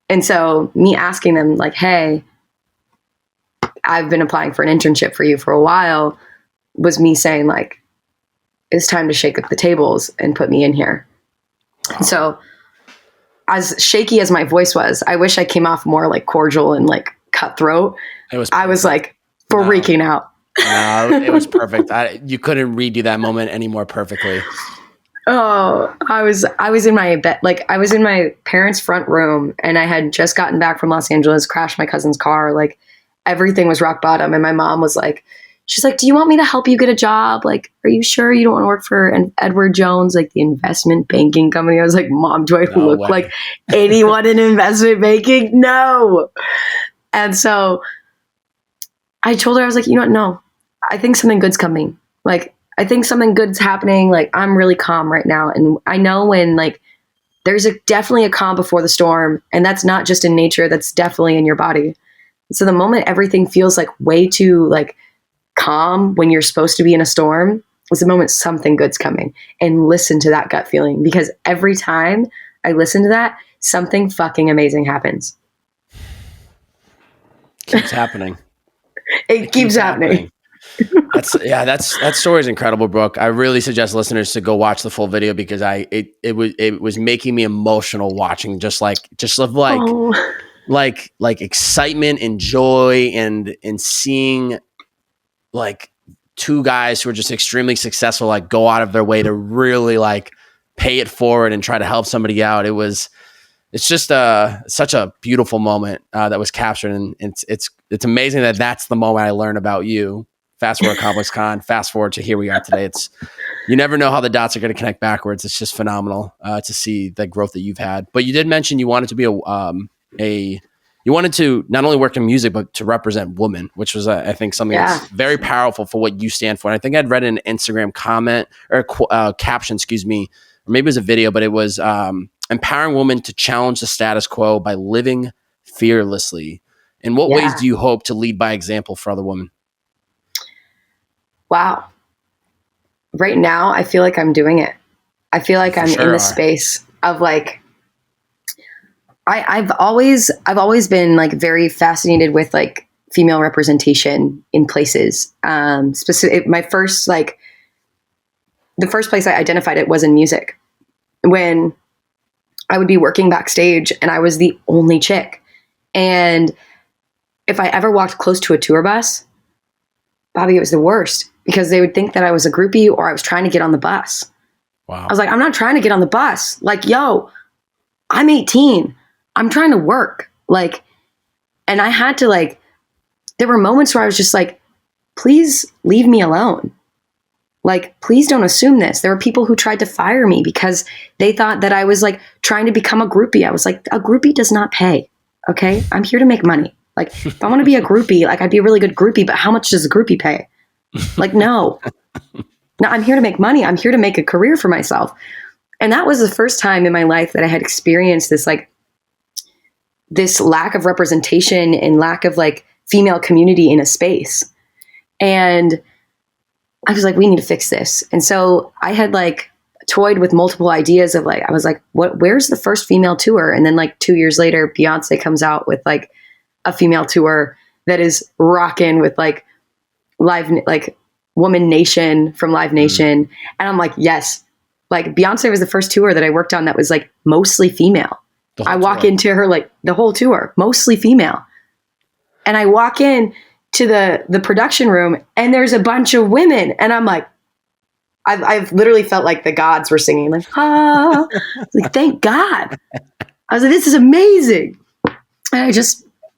And so me asking them like, hey, I've been applying for an internship for you for a while, was me saying like, it's time to shake up the tables and put me in here. Wow. So as shaky as my voice was, I wish I came off more like cordial and like cutthroat. I was like freaking out.
No, it was perfect. You couldn't redo that moment any more perfectly.
Oh, I was in my bed, like I was in my parents' front room, and I had just gotten back from Los Angeles, crashed my cousin's car, like everything was rock bottom, and my mom was like, she's like, "Do you want me to help you get a job? Like, are you sure you don't want to work for Edward Jones, like the investment banking company?" I was like, "Mom, do I look like anyone in investment banking? No." And so I told her, I was like, "You know what? No, I think something good's coming. Like, I think something good's happening. Like, I'm really calm right now. And I know when, like, there's definitely a calm before the storm. And that's not just in nature, that's definitely in your body. So the moment everything feels like way too, like, calm when you're supposed to be in a storm is the moment something good's coming. And listen to that gut feeling, because every time I listen to that, something fucking amazing happens.
Keeps happening.
It keeps happening.
That story is incredible, Brooke. I really suggest listeners to go watch the full video, because it was making me emotional watching like excitement and joy and seeing like two guys who are just extremely successful, like go out of their way to really like pay it forward and try to help somebody out. It's just such a beautiful moment that was captured, and it's amazing that that's the moment I learned about you. Fast forward Complex Con, fast forward to here we are today. You never know how the dots are going to connect backwards. It's just phenomenal to see the growth that you've had. But you did mention you wanted to be you wanted to not only work in music, but to represent women, which was, I think, something that's very powerful for what you stand for. And I think I'd read an Instagram comment or caption, excuse me, or maybe it was a video, but it was empowering women to challenge the status quo by living fearlessly. In what ways do you hope to lead by example for other women?
Wow. Right now, I feel like I'm doing it. I feel like I'm in the space of like, I've always been like very fascinated with like female representation in places. The first place I identified it was in music, when I would be working backstage and I was the only chick. And if I ever walked close to a tour bus, Bobby, it was the worst, because they would think that I was a groupie or I was trying to get on the bus. Wow. I was like, I'm not trying to get on the bus. Like, yo, I'm 18. I'm trying to work. Like, and I had to like, there were moments where I was just like, please leave me alone. Like, please don't assume this. There were people who tried to fire me because they thought that I was like trying to become a groupie. I was like, a groupie does not pay. Okay. I'm here to make money. Like, if I want to be a groupie, like I'd be a really good groupie, but how much does a groupie pay? Like, no, I'm here to make money. I'm here to make a career for myself. And that was the first time in my life that I had experienced this, like, this lack of representation and lack of like female community in a space. And I was like, we need to fix this. And so I had like toyed with multiple ideas of like, I was like, where's the first female tour? And then like 2 years later, Beyonce comes out with like a female tour that is rocking with like like Woman Nation from Live Nation. And I'm like, yes, like Beyonce was the first tour that I worked on that was like mostly female. I walk into her, like the whole tour, mostly female. And I walk in to the production room and there's a bunch of women. And I'm like, I've literally felt like the gods were singing, like, ah, like, thank God. I was like, this is amazing. And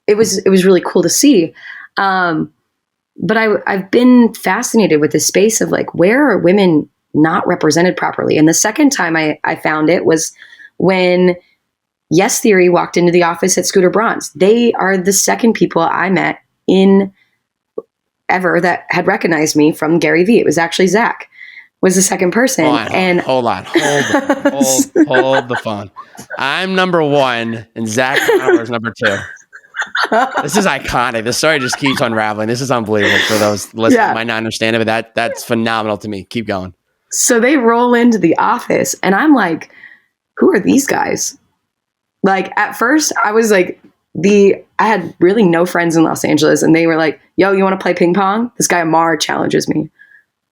it was really cool to see. But I've been fascinated with this space of like, where are women not represented properly? And the second time I found it was when Yes Theory walked into the office at Scooter Braun's. They are the second people I met ever that had recognized me from Gary Vee. It was actually Zach was the second person.
Hold the phone. I'm number one and Zach is number two. This is iconic. The story just keeps unraveling. This is unbelievable for those listeners who might not understand it, but that's phenomenal to me. Keep going.
So they roll into the office and I'm like, who are these guys? Like at first I was like, I had really no friends in Los Angeles and they were like, yo, you want to play ping pong? This guy Amar challenges me.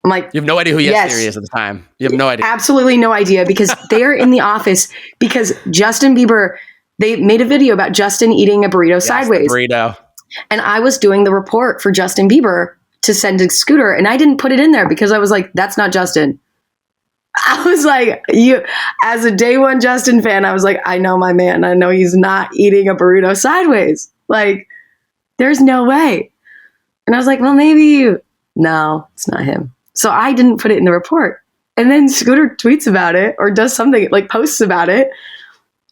I'm like,
you have no idea who Yes Theory is at the time. You have no idea.
Absolutely no idea, because they are in the office because Justin Bieber, they made a video about Justin eating a burrito sideways.
Burrito.
And I was doing the report for Justin Bieber to send to Scooter, and I didn't put it in there because I was like, that's not Justin. I was like, as a day one Justin fan, I was like, I know my man. I know he's not eating a burrito sideways. Like, there's no way. And I was like, well, no, it's not him. So I didn't put it in the report. And then Scooter tweets about it or does something, like posts about it,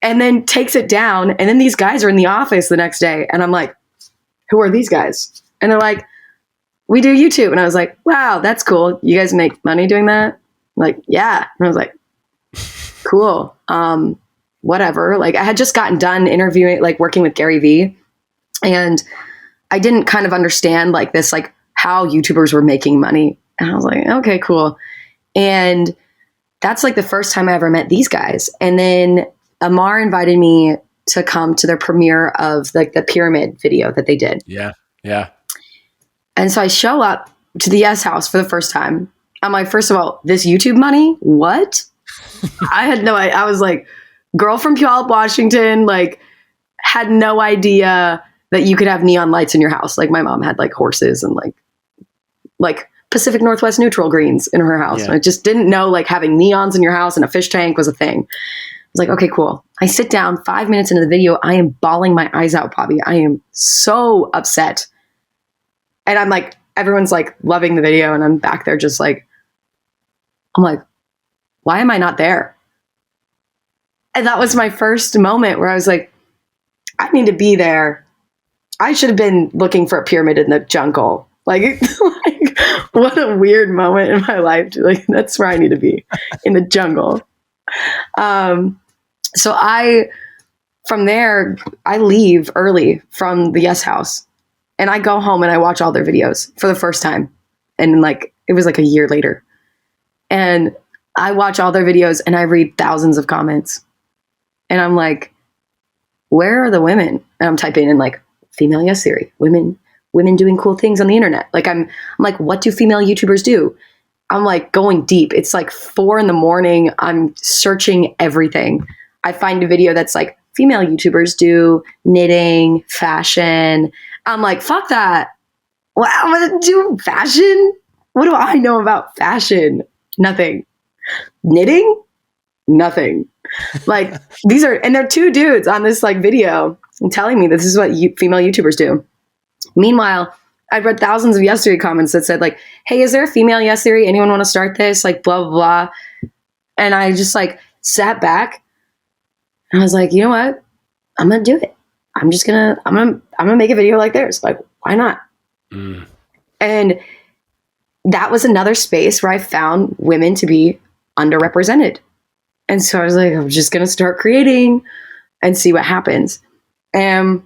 and then takes it down. And then these guys are in the office the next day. And I'm like, who are these guys? And they're like, we do YouTube. And I was like, wow, that's cool. You guys make money doing that? Like, yeah. And I was like, cool. Whatever. Like, I had just gotten done interviewing, like working with Gary Vee. And I didn't kind of understand like this, like how YouTubers were making money. And I was like, okay, cool. And that's like the first time I ever met these guys. And then Amar invited me to come to their premiere of like the pyramid video that they did.
Yeah. Yeah.
And so I show up to the Yes House for the first time. I'm like, first of all, this YouTube money? What? I had no idea. I was like, girl from Puyallup, Washington, like had no idea that you could have neon lights in your house. Like my mom had like horses and like Pacific Northwest neutral greens in her house. Yeah. I just didn't know like having neons in your house and a fish tank was a thing. I was like, okay, cool. I sit down 5 minutes into the video. I am bawling my eyes out, Bobby. I am so upset. And I'm like, everyone's like loving the video. And I'm back there just like, I'm like, why am I not there? And that was my first moment where I was like, I need to be there. I should have been looking for a pyramid in the jungle. Like what a weird moment in my life. Like, that's where I need to be, in the jungle. So from there, I leave early from the Yes House and I go home and I watch all their videos for the first time. And like, it was like a year later. And I watch all their videos and I read thousands of comments. And I'm like, where are the women? And I'm typing in like female yes theory, women doing cool things on the internet. Like I'm like, what do female YouTubers do? I'm like going deep. It's like 4 a.m. I'm searching everything. I find a video that's like female YouTubers do knitting, fashion. I'm like, fuck that. Well, I'm gonna do fashion. What do I know about fashion? Nothing. Knitting? Nothing. Like and they're 2 dudes on this like video and telling me this is what female YouTubers do. Meanwhile, I've read thousands of yes theory comments that said like, hey, is there a female yes theory? Anyone want to start this? Like blah, blah, blah. And I just like sat back and I was like, you know what? I'm going to do it. I'm going to make a video like theirs. Like, why not? Mm. And that was another space where I found women to be underrepresented. And so I was like, I'm just going to start creating and see what happens. And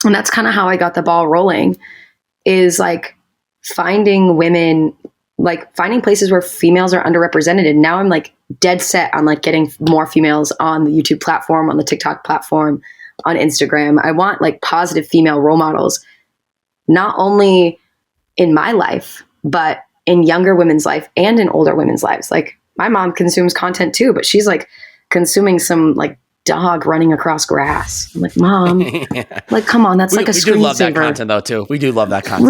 that's kind of how I got the ball rolling, is like finding women, like finding places where females are underrepresented. And now I'm like dead set on like getting more females on the YouTube platform, on the TikTok platform, on Instagram. I want like positive female role models, not only in my life, but in younger women's life and in older women's lives. Like my mom consumes content too, but she's like consuming some like dog running across grass. I'm like, Mom, like, come on, that's like a screensaver. We do love that
content though too. We do love that content.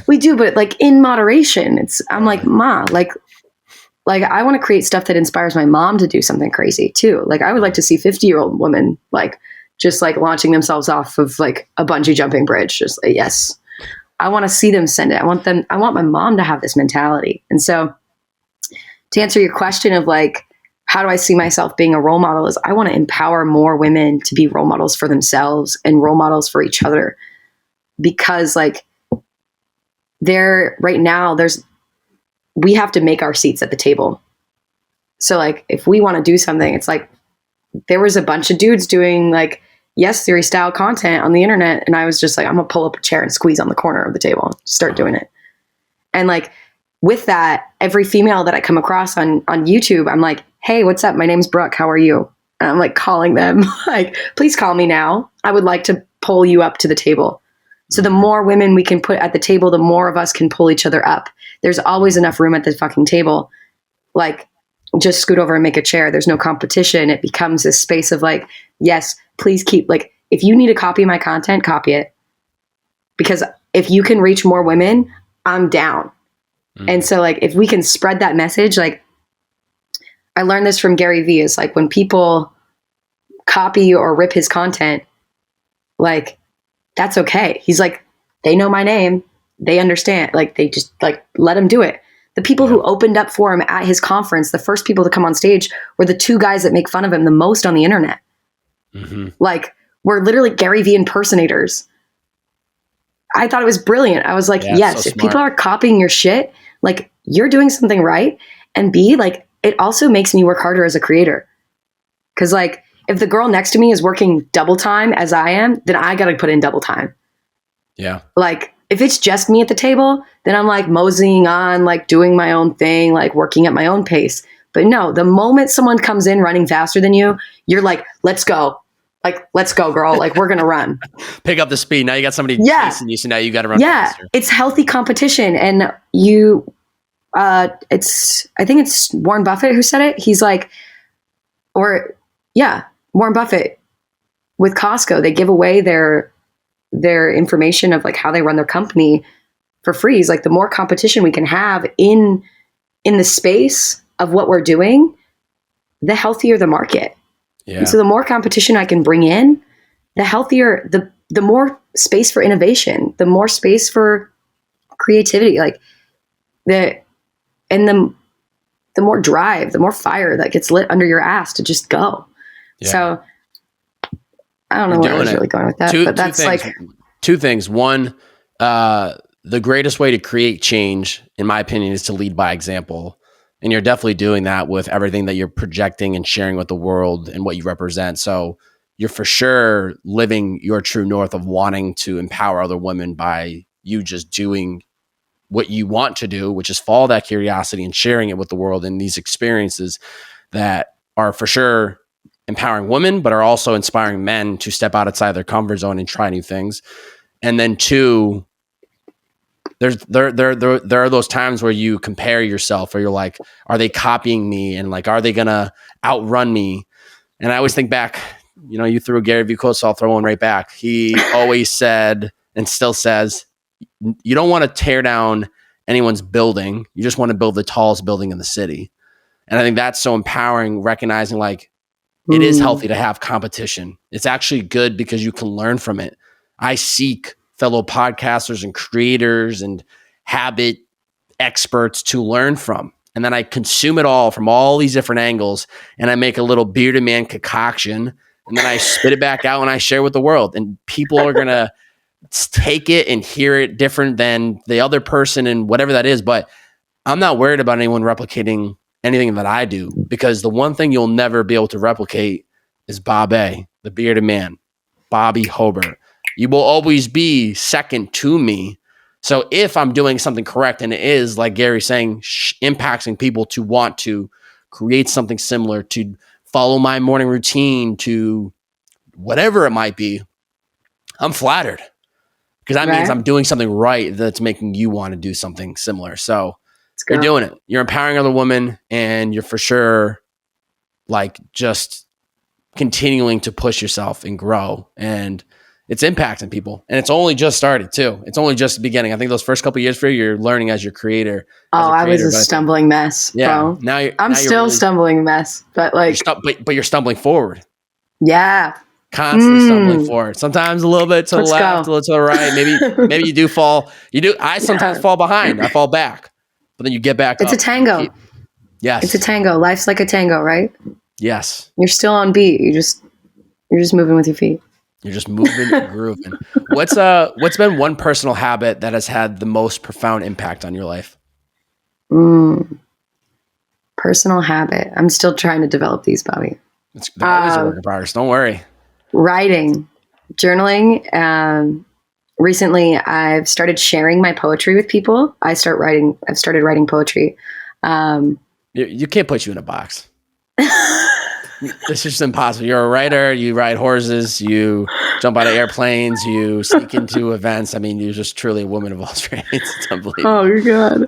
We do, but like in moderation. I'm like, Ma, like I want to create stuff that inspires my mom to do something crazy too. Like I would like to see 50-year-old women like just like launching themselves off of like a bungee jumping bridge. Just like, yes, I want to see them send it. I want my mom to have this mentality. And so to answer your question of like, how do I see myself being a role model, is I want to empower more women to be role models for themselves and role models for each other. Because like right now we have to make our seats at the table. So like, if we want to do something, it's like, there was a bunch of dudes doing like yes theory style content on the internet. And I was just like, I'm gonna pull up a chair and squeeze on the corner of the table, start doing it. And like, with that, every female that I come across on YouTube, I'm like, hey, what's up? My name's Brooke. How are you? And I'm like calling them like, please call me now. I would like to pull you up to the table. So the more women we can put at the table, the more of us can pull each other up. There's always enough room at the fucking table. Like, just scoot over and make a chair. There's no competition. It becomes this space of like, yes, please keep, like, if you need to copy my content, copy it. Because if you can reach more women, I'm down. And so like, if we can spread that message, like I learned this from Gary Vee, is like when people copy or rip his content, like that's okay. He's like, they know my name. They understand. Like they just like, let him do it. The people who opened up for him at his conference, the first people to come on stage were the two guys that make fun of him the most on the internet. Like we're literally Gary Vee impersonators. I thought it was brilliant. I was like, yes, so if people are copying your shit, like you're doing something right. And B, like it also makes me work harder as a creator. Cause like if the girl next to me is working double time as I am, then I got to put in double time.
Yeah.
Like if it's just me at the table, then I'm like moseying on, like doing my own thing, like working at my own pace. But no, the moment someone comes in running faster than you, you're like, let's go. Like, let's go, girl. Like, we're going to run.
Pick up the speed. Now you got somebody chasing you, so now you got to run faster.
It's healthy competition. And you, I think it's Warren Buffett who said it. He's like, Warren Buffett with Costco, they give away their information of like how they run their company for free. Is like the more competition we can have in the space of what we're doing, the healthier the market. Yeah. And so the more competition I can bring in, the healthier, the more space for innovation, the more space for creativity, like the more drive, the more fire that gets lit under your ass to just go. Yeah. So I don't know where I was really going with that, but that's like
two things. One, the greatest way to create change, in my opinion, is to lead by example. And you're definitely doing that with everything that you're projecting and sharing with the world and what you represent. So you're for sure living your true north of wanting to empower other women by you just doing what you want to do, which is follow that curiosity and sharing it with the world in these experiences that are for sure empowering women, but are also inspiring men to step outside their comfort zone and try new things. And then two, there are those times where you compare yourself, where you're like, are they copying me? And like, are they going to outrun me? And I always think back, you threw a Gary Vee quote, so I'll throw one right back. He always said, and still says, you don't want to tear down anyone's building. You just want to build the tallest building in the city. And I think that's so empowering, recognizing like it is healthy to have competition. It's actually good because you can learn from it. I seek fellow podcasters and creators and habit experts to learn from. And then I consume it all from all these different angles, and I make a little bearded man concoction, and then I spit it back out and I share with the world. And people are going to take it and hear it different than the other person and whatever that is. But I'm not worried about anyone replicating anything that I do, because the one thing you'll never be able to replicate is Bobbbaaaay, the bearded man, Bobby Hobart. You will always be second to me. So if I'm doing something correct, and it is, like Gary's saying, impacting people to want to create something similar, to follow my morning routine, to whatever it might be, I'm flattered, because that means I'm doing something right that's making you want to do something similar. So you're doing it. You're empowering other women, and you're for sure like just continuing to push yourself and grow, and it's impacting people. And it's only just started too. It's only just the beginning. I think those first couple of years for you, you're learning as your creator.
I was a stumbling mess, bro. I'm still a stumbling mess, but like,
but you're stumbling forward.
Yeah.
Constantly stumbling forward. Sometimes a little bit to the left, a little to the right. Maybe you do fall. I sometimes fall behind. I fall back, but then you get back up.
It's a tango.
Yes.
It's a tango. Life's like a tango, right?
Yes.
You're still on beat. You're just moving with your feet.
You're just moving and grooving. What's been one personal habit that has had the most profound impact on your life?
Personal habit. I'm still trying to develop these, Bobby.
They're always a work in progress. Don't worry.
Writing, journaling. Recently, I've started sharing my poetry with people. I've started writing poetry.
You can't put you in a box. It's just impossible. You're a writer. You ride horses. You jump out of airplanes. You sneak into events. I mean, you're just truly a woman of all trades. It's unbelievable.
Oh,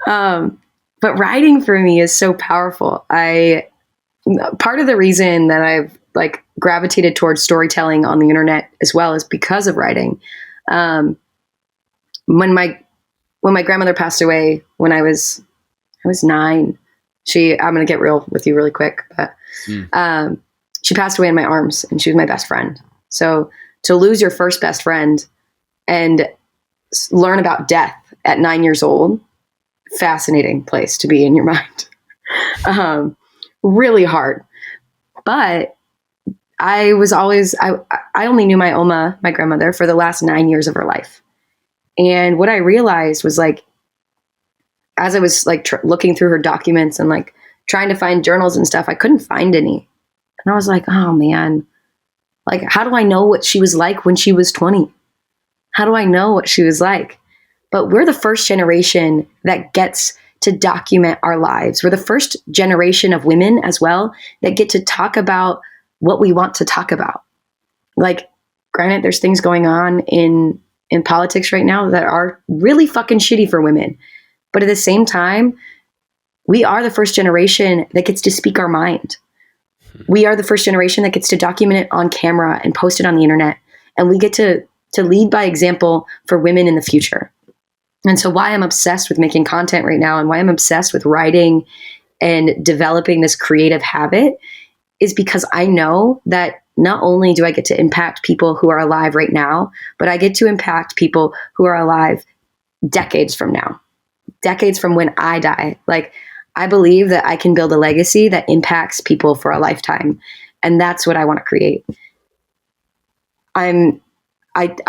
God. But writing for me is so powerful. Part of the reason that I've like gravitated towards storytelling on the internet as well is because of writing. when my grandmother passed away when I was 9, I'm going to get real with you really quick, but she passed away in my arms, and she was my best friend. So to lose your first best friend and learn about death at 9 years old, fascinating place to be in your mind. Really hard. But I only knew my Oma, my grandmother, for the last 9 years of her life. And what I realized was like, as I was like looking through her documents and like trying to find journals and stuff, I couldn't find any. And I was like, oh man, like, how do I know what she was like when she was 20? How do I know what she was like? But we're the first generation that gets to document our lives. We're the first generation of women as well that get to talk about what we want to talk about. Like, granted, there's things going on in politics right now that are really fucking shitty for women. But at the same time, we are the first generation that gets to speak our mind. We are the first generation that gets to document it on camera and post it on the internet. And we get to lead by example for women in the future. And so why I'm obsessed with making content right now and why I'm obsessed with writing and developing this creative habit is because I know that not only do I get to impact people who are alive right now, but I get to impact people who are alive decades from now, decades from when I die. Like, I believe that I can build a legacy that impacts people for a lifetime. And that's what I want to create. I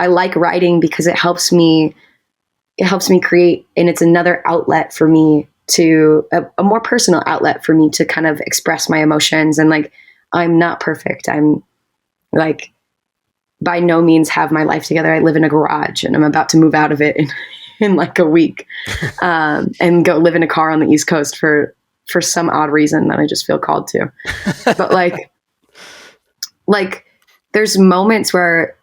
like writing because it helps me create, and it's another outlet for me to a more personal outlet for me to kind of express my emotions. And like, I'm not perfect. I'm like, by no means have my life together. I live in a garage and I'm about to move out of it in like a week, and go live in a car on the East Coast for some odd reason that I just feel called to. But like there's moments where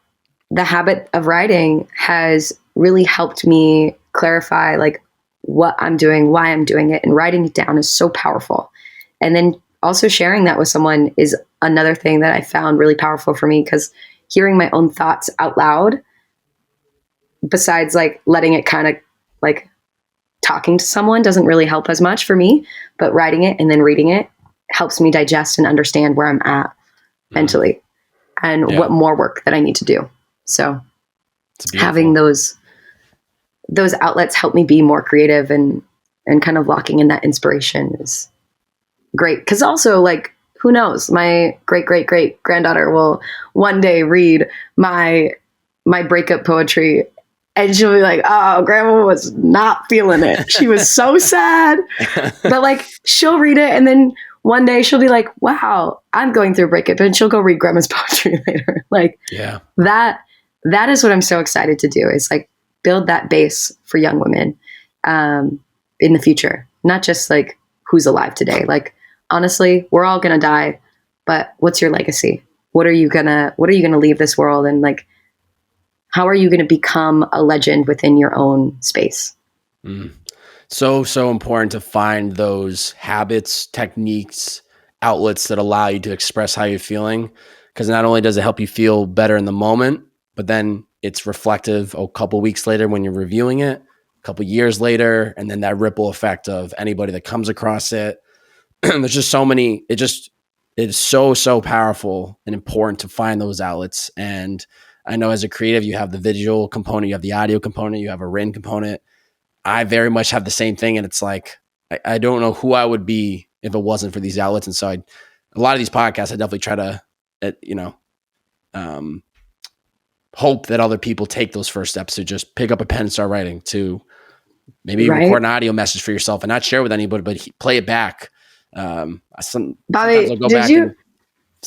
the habit of writing has really helped me clarify like what I'm doing, why I'm doing it, and writing it down is so powerful. And then also sharing that with someone is another thing that I found really powerful for me, because hearing my own thoughts out loud, besides like letting it kind of like talking to someone, doesn't really help as much for me, but writing it and then reading it helps me digest and understand where I'm at mentally and what more work that I need to do. So having those outlets help me be more creative and kind of locking in that inspiration is great. Cause also, like, who knows, my great granddaughter will one day read my breakup poetry and she'll be like, oh, grandma was not feeling it. She was so sad. But like, she'll read it and then one day she'll be like, wow, I'm going through a breakup, and she'll go read grandma's poetry later. Like, that is what I'm so excited to do, is like build that base for young women in the future, not just like who's alive today. Like, honestly, we're all going to die, but what's your legacy? What are you going to leave this world? And like, how are you going to become a legend within your own space?
So important to find those habits, techniques, outlets that allow you to express how you're feeling. Because not only does it help you feel better in the moment, but then it's reflective a couple weeks later when you're reviewing it, a couple years later, and then that ripple effect of anybody that comes across it. There's just so many. It's so powerful and important to find those outlets. And I know as a creative, you have the visual component, you have the audio component, you have a written component. I very much have the same thing. And it's like, I don't know who I would be if it wasn't for these outlets. And so a lot of these podcasts, I definitely try to, hope that other people take those first steps to just pick up a pen and start writing, to maybe record an audio message for yourself and not share with anybody, but play it back. Sometimes I'll go back and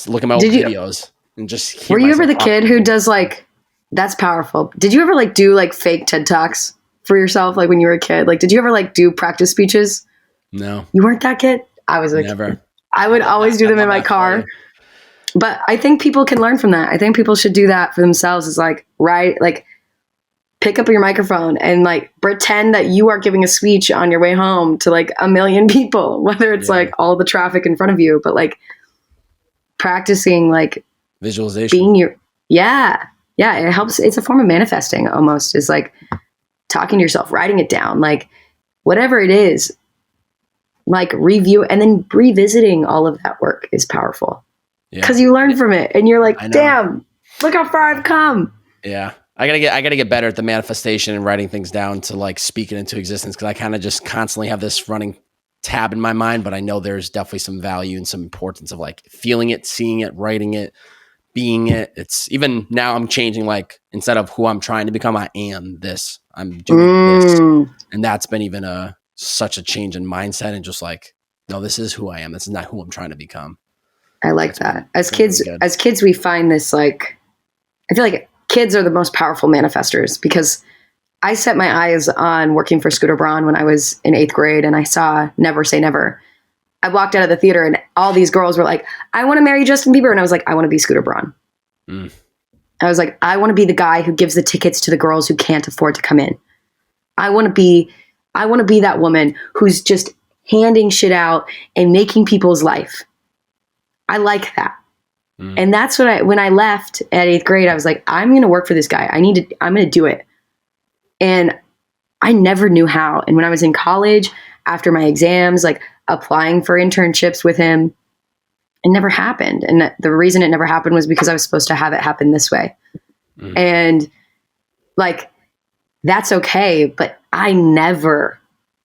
look at my old videos and just
were you ever the kid who does like, that's powerful. Did you ever like do like fake TED Talks for yourself? Like when you were a kid, like, did you ever like do practice speeches?
No.
You weren't that kid? I was like, never. I would always do them in my car. Funny. But I think people can learn from that. I think people should do that for themselves, is like, like pick up your microphone and like pretend that you are giving a speech on your way home to like a million people, whether it's like all the traffic in front of you, but like practicing like
visualization,
being it helps. It's a form of manifesting almost, is like talking to yourself, writing it down, like whatever it is, like review and then revisiting all of that work is powerful because you learn from it and you're like, damn, look how far I've come.
Yeah. I gotta get better at the manifestation and writing things down to like speak it into existence. Cause I kind of just constantly have this running tab in my mind, but I know there's definitely some value and some importance of like feeling it, seeing it, writing it, being it. It's even now I'm changing, like instead of who I'm trying to become, I am this, I'm doing this. And that's been even such a change in mindset and just like, no, this is who I am. This is not who I'm trying to become.
I like that. As kids, we find this, like, I feel like kids are the most powerful manifestors because I set my eyes on working for Scooter Braun when I was in 8th grade and I saw Never Say Never. I walked out of the theater and all these girls were like, I want to marry Justin Bieber. And I was like, I want to be Scooter Braun. I was like, I want to be the guy who gives the tickets to the girls who can't afford to come in. I want to be that woman who's just handing shit out and making people's life. I like that. And that's what when I left at 8th grade, I was like, I'm going to work for this guy. I'm going to do it. And I never knew how. And when I was in college, after my exams, like applying for internships with him, it never happened. And the reason it never happened was because I was supposed to have it happen this way. And like, that's okay. But I never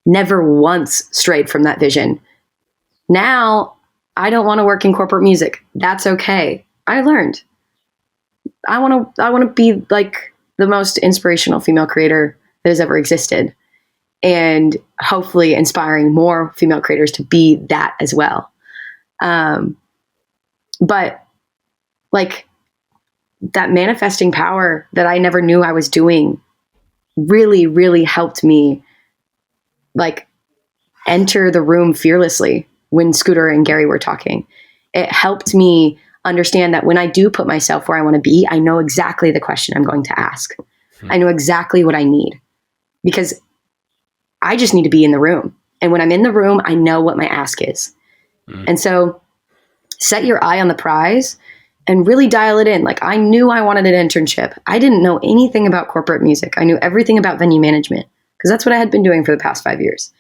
once strayed from that vision. Now I don't want to work in corporate music. That's okay. I learned. I want to be like the most inspirational female creator that has ever existed, and hopefully inspiring more female creators to be that as well. But like that manifesting power that I never knew I was doing really, really helped me like enter the room fearlessly when Scooter and Gary were talking. It helped me understand that when I do put myself where I want to be, I know exactly the question I'm going to ask. I know exactly what I need because I just need to be in the room. And when I'm in the room, I know what my ask is. And so set your eye on the prize and really dial it in. Like I knew I wanted an internship. I didn't know anything about corporate music. I knew everything about venue management because that's what I had been doing for the past 5 years.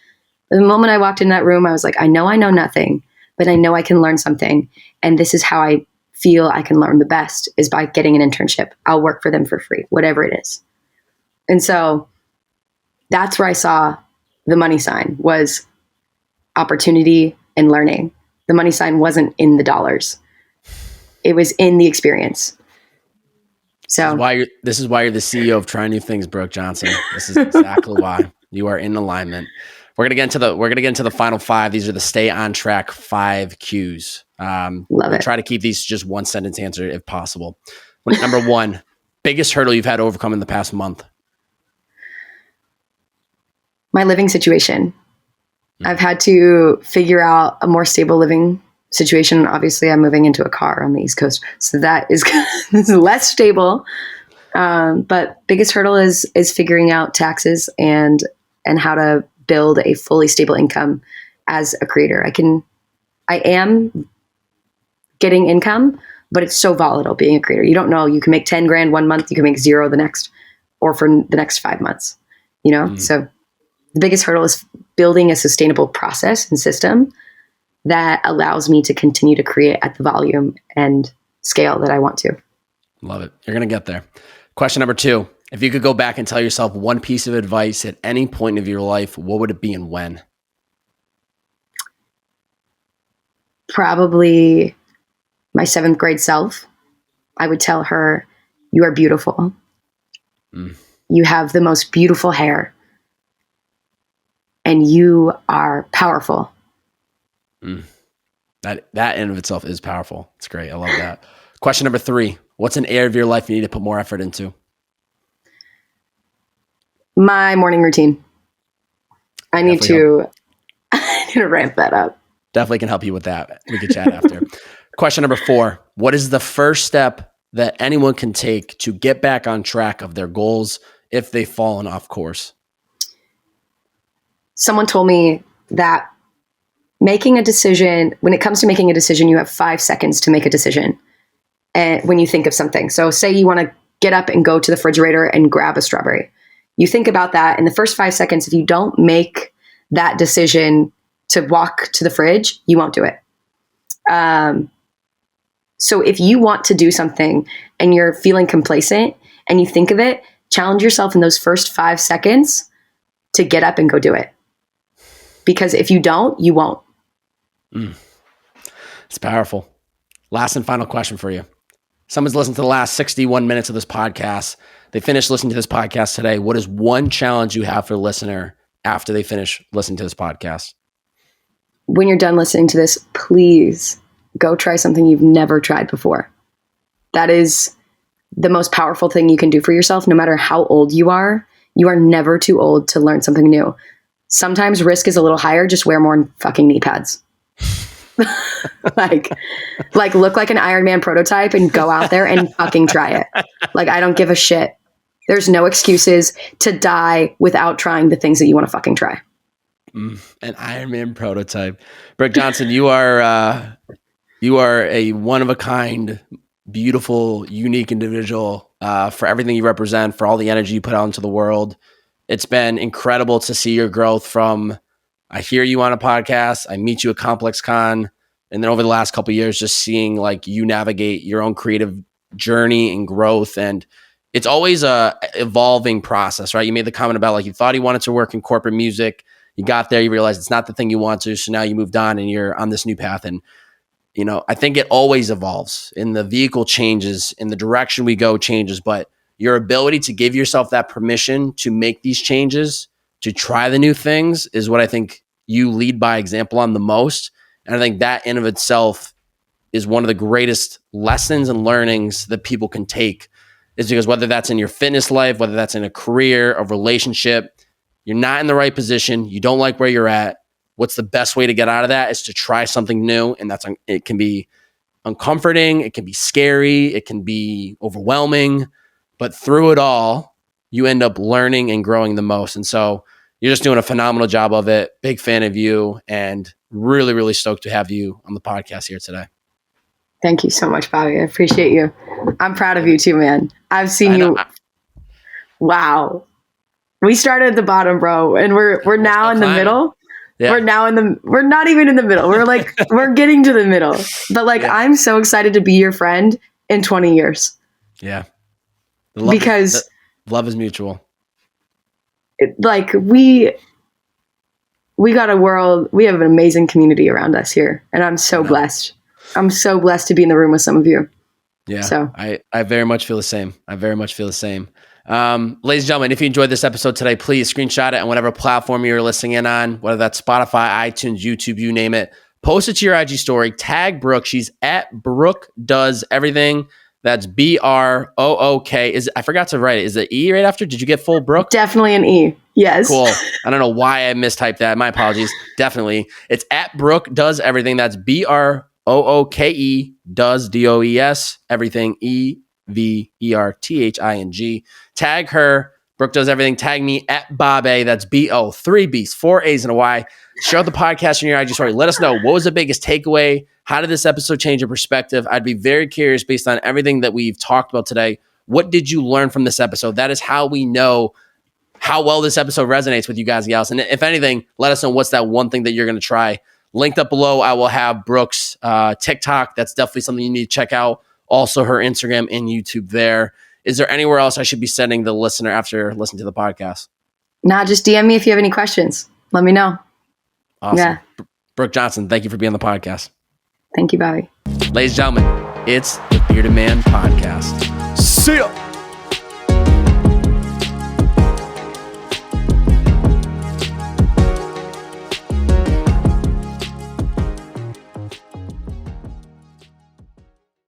The moment I walked in that room, I was like, I know nothing, but I know I can learn something. And this is how I feel I can learn the best is by getting an internship. I'll work for them for free, whatever it is. And so that's where I saw the money sign was opportunity and learning. The money sign wasn't in the dollars. It was in the experience. So
this is why you're the CEO of Trying New Things, Brooke Johnson. This is exactly why you are in alignment. We're gonna get into the final 5. These are the stay on track 5 cues. Love it. Try to keep these just one sentence answer if possible. Number 1, biggest hurdle you've had to overcome in the past month.
My living situation. I've had to figure out a more stable living situation. Obviously, I'm moving into a car on the East Coast, so that is less stable. But biggest hurdle is figuring out taxes and how to build a fully stable income as a creator. I am getting income, but it's so volatile being a creator. You don't know. You can make 10 grand one month, you can make 0 the next, or for the next 5 months, you know? So the biggest hurdle is building a sustainable process and system that allows me to continue to create at the volume and scale that I want to.
Love it. You're going to get there. Question number 2. If you could go back and tell yourself one piece of advice at any point of your life, what would it be and when?
Probably my 7th grade self. I would tell her, you are beautiful. You have the most beautiful hair. And you are powerful.
That in of itself is powerful. It's great. I love that. Question number 3. What's an area of your life you need to put more effort into?
My morning routine. I need to ramp that up.
Definitely can help you with that. We can chat after. Question number 4. What is the first step that anyone can take to get back on track of their goals if they've fallen off course?
Someone told me that making a decision, when it comes to making a decision, you have 5 seconds to make a decision. And when you think of something. So say you want to get up and go to the refrigerator and grab a strawberry. You think about that in the first 5 seconds. If you don't make that decision to walk to the fridge, you won't do it. So if you want to do something and you're feeling complacent and you think of it, challenge yourself in those first 5 seconds to get up and go do it. Because if you don't, you won't.
It's powerful. Last and final question for you. Someone's listened to the last 61 minutes of this podcast. They finished listening to this podcast today. What is one challenge you have for the listener after they finish listening to this podcast?
When you're done listening to this, please go try something you've never tried before. That is the most powerful thing you can do for yourself. No matter how old you are never too old to learn something new. Sometimes risk is a little higher. Just wear more fucking knee pads. like look like an Iron Man prototype and go out there and fucking try it. Like, I don't give a shit. There's no excuses to die without trying the things that you want to fucking try.
An Iron Man prototype. Brooke Johnson, you are a one of a kind, beautiful, unique individual for everything you represent, for all the energy you put out into the world. It's been incredible to see your growth from, I hear you on a podcast, I meet you at Complex Con, and then over the last couple of years, just seeing like you navigate your own creative journey and growth. And it's always a evolving process, right? You made the comment about like you thought you wanted to work in corporate music. You got there, you realized it's not the thing you want to. So now you moved on and you're on this new path. And, you know, I think it always evolves, and the vehicle changes, and the direction we go changes, but your ability to give yourself that permission to make these changes, to try the new things, is what I think you lead by example on the most. And I think that in of itself is one of the greatest lessons and learnings that people can take, is because whether that's in your fitness life, whether that's in a career, a relationship, you're not in the right position, you don't like where you're at. What's the best way to get out of that is to try something new. And it can be uncomforting, it can be scary, it can be overwhelming, but through it all, you end up learning and growing the most. And so you're just doing a phenomenal job of it. Big fan of you, and really, really stoked to have you on the podcast here today.
Thank you so much, Bobby. I appreciate you. I'm proud of you too, man. I've seen you. Wow. We started at the bottom, bro, and we're now in the middle. Yeah. We're not even in the middle. We're like, we're getting to the middle. But like, yeah. I'm so excited to be your friend in 20 years.
Yeah.
Because
love is mutual.
Like we got a world, we have an amazing community around us here. And I'm so blessed. I'm so blessed to be in the room with some of you.
Yeah. So I very much feel the same. Ladies and gentlemen, if you enjoyed this episode today, please screenshot it on whatever platform you're listening in on, whether that's Spotify, iTunes, YouTube, you name it. Post it to your IG story. Tag Brooke. She's at Brooke Does Everything. That's Brook. I forgot to write it. Is it E right after? Did you get full Brooke?
Definitely an E. Yes.
Cool. I don't know why I mistyped that. My apologies. Definitely. It's at Brooke Does Everything. That's Brooke does DOES everything EVERTHING. Tag her. Brooke Does Everything. Tag me at Bobbbaaaay. That's BO, 3 B's, 4 A's and a Y. Share the podcast in your IG story. Let us know, what was the biggest takeaway? How did this episode change your perspective? I'd be very curious, based on everything that we've talked about today. What did you learn from this episode? That is how we know how well this episode resonates with you guys and gals. And if anything, let us know what's that one thing that you're going to try. Linked up below, I will have Brooke's TikTok. That's definitely something you need to check out. Also her Instagram and YouTube there. Is there anywhere else I should be sending the listener after listening to the podcast?
Nah, just DM me if you have any questions. Let me know.
Awesome. Yeah. Brooke Johnson, thank you for being on the podcast.
Thank you, Bobby.
Ladies and gentlemen, it's the Bearded Man Podcast. See ya.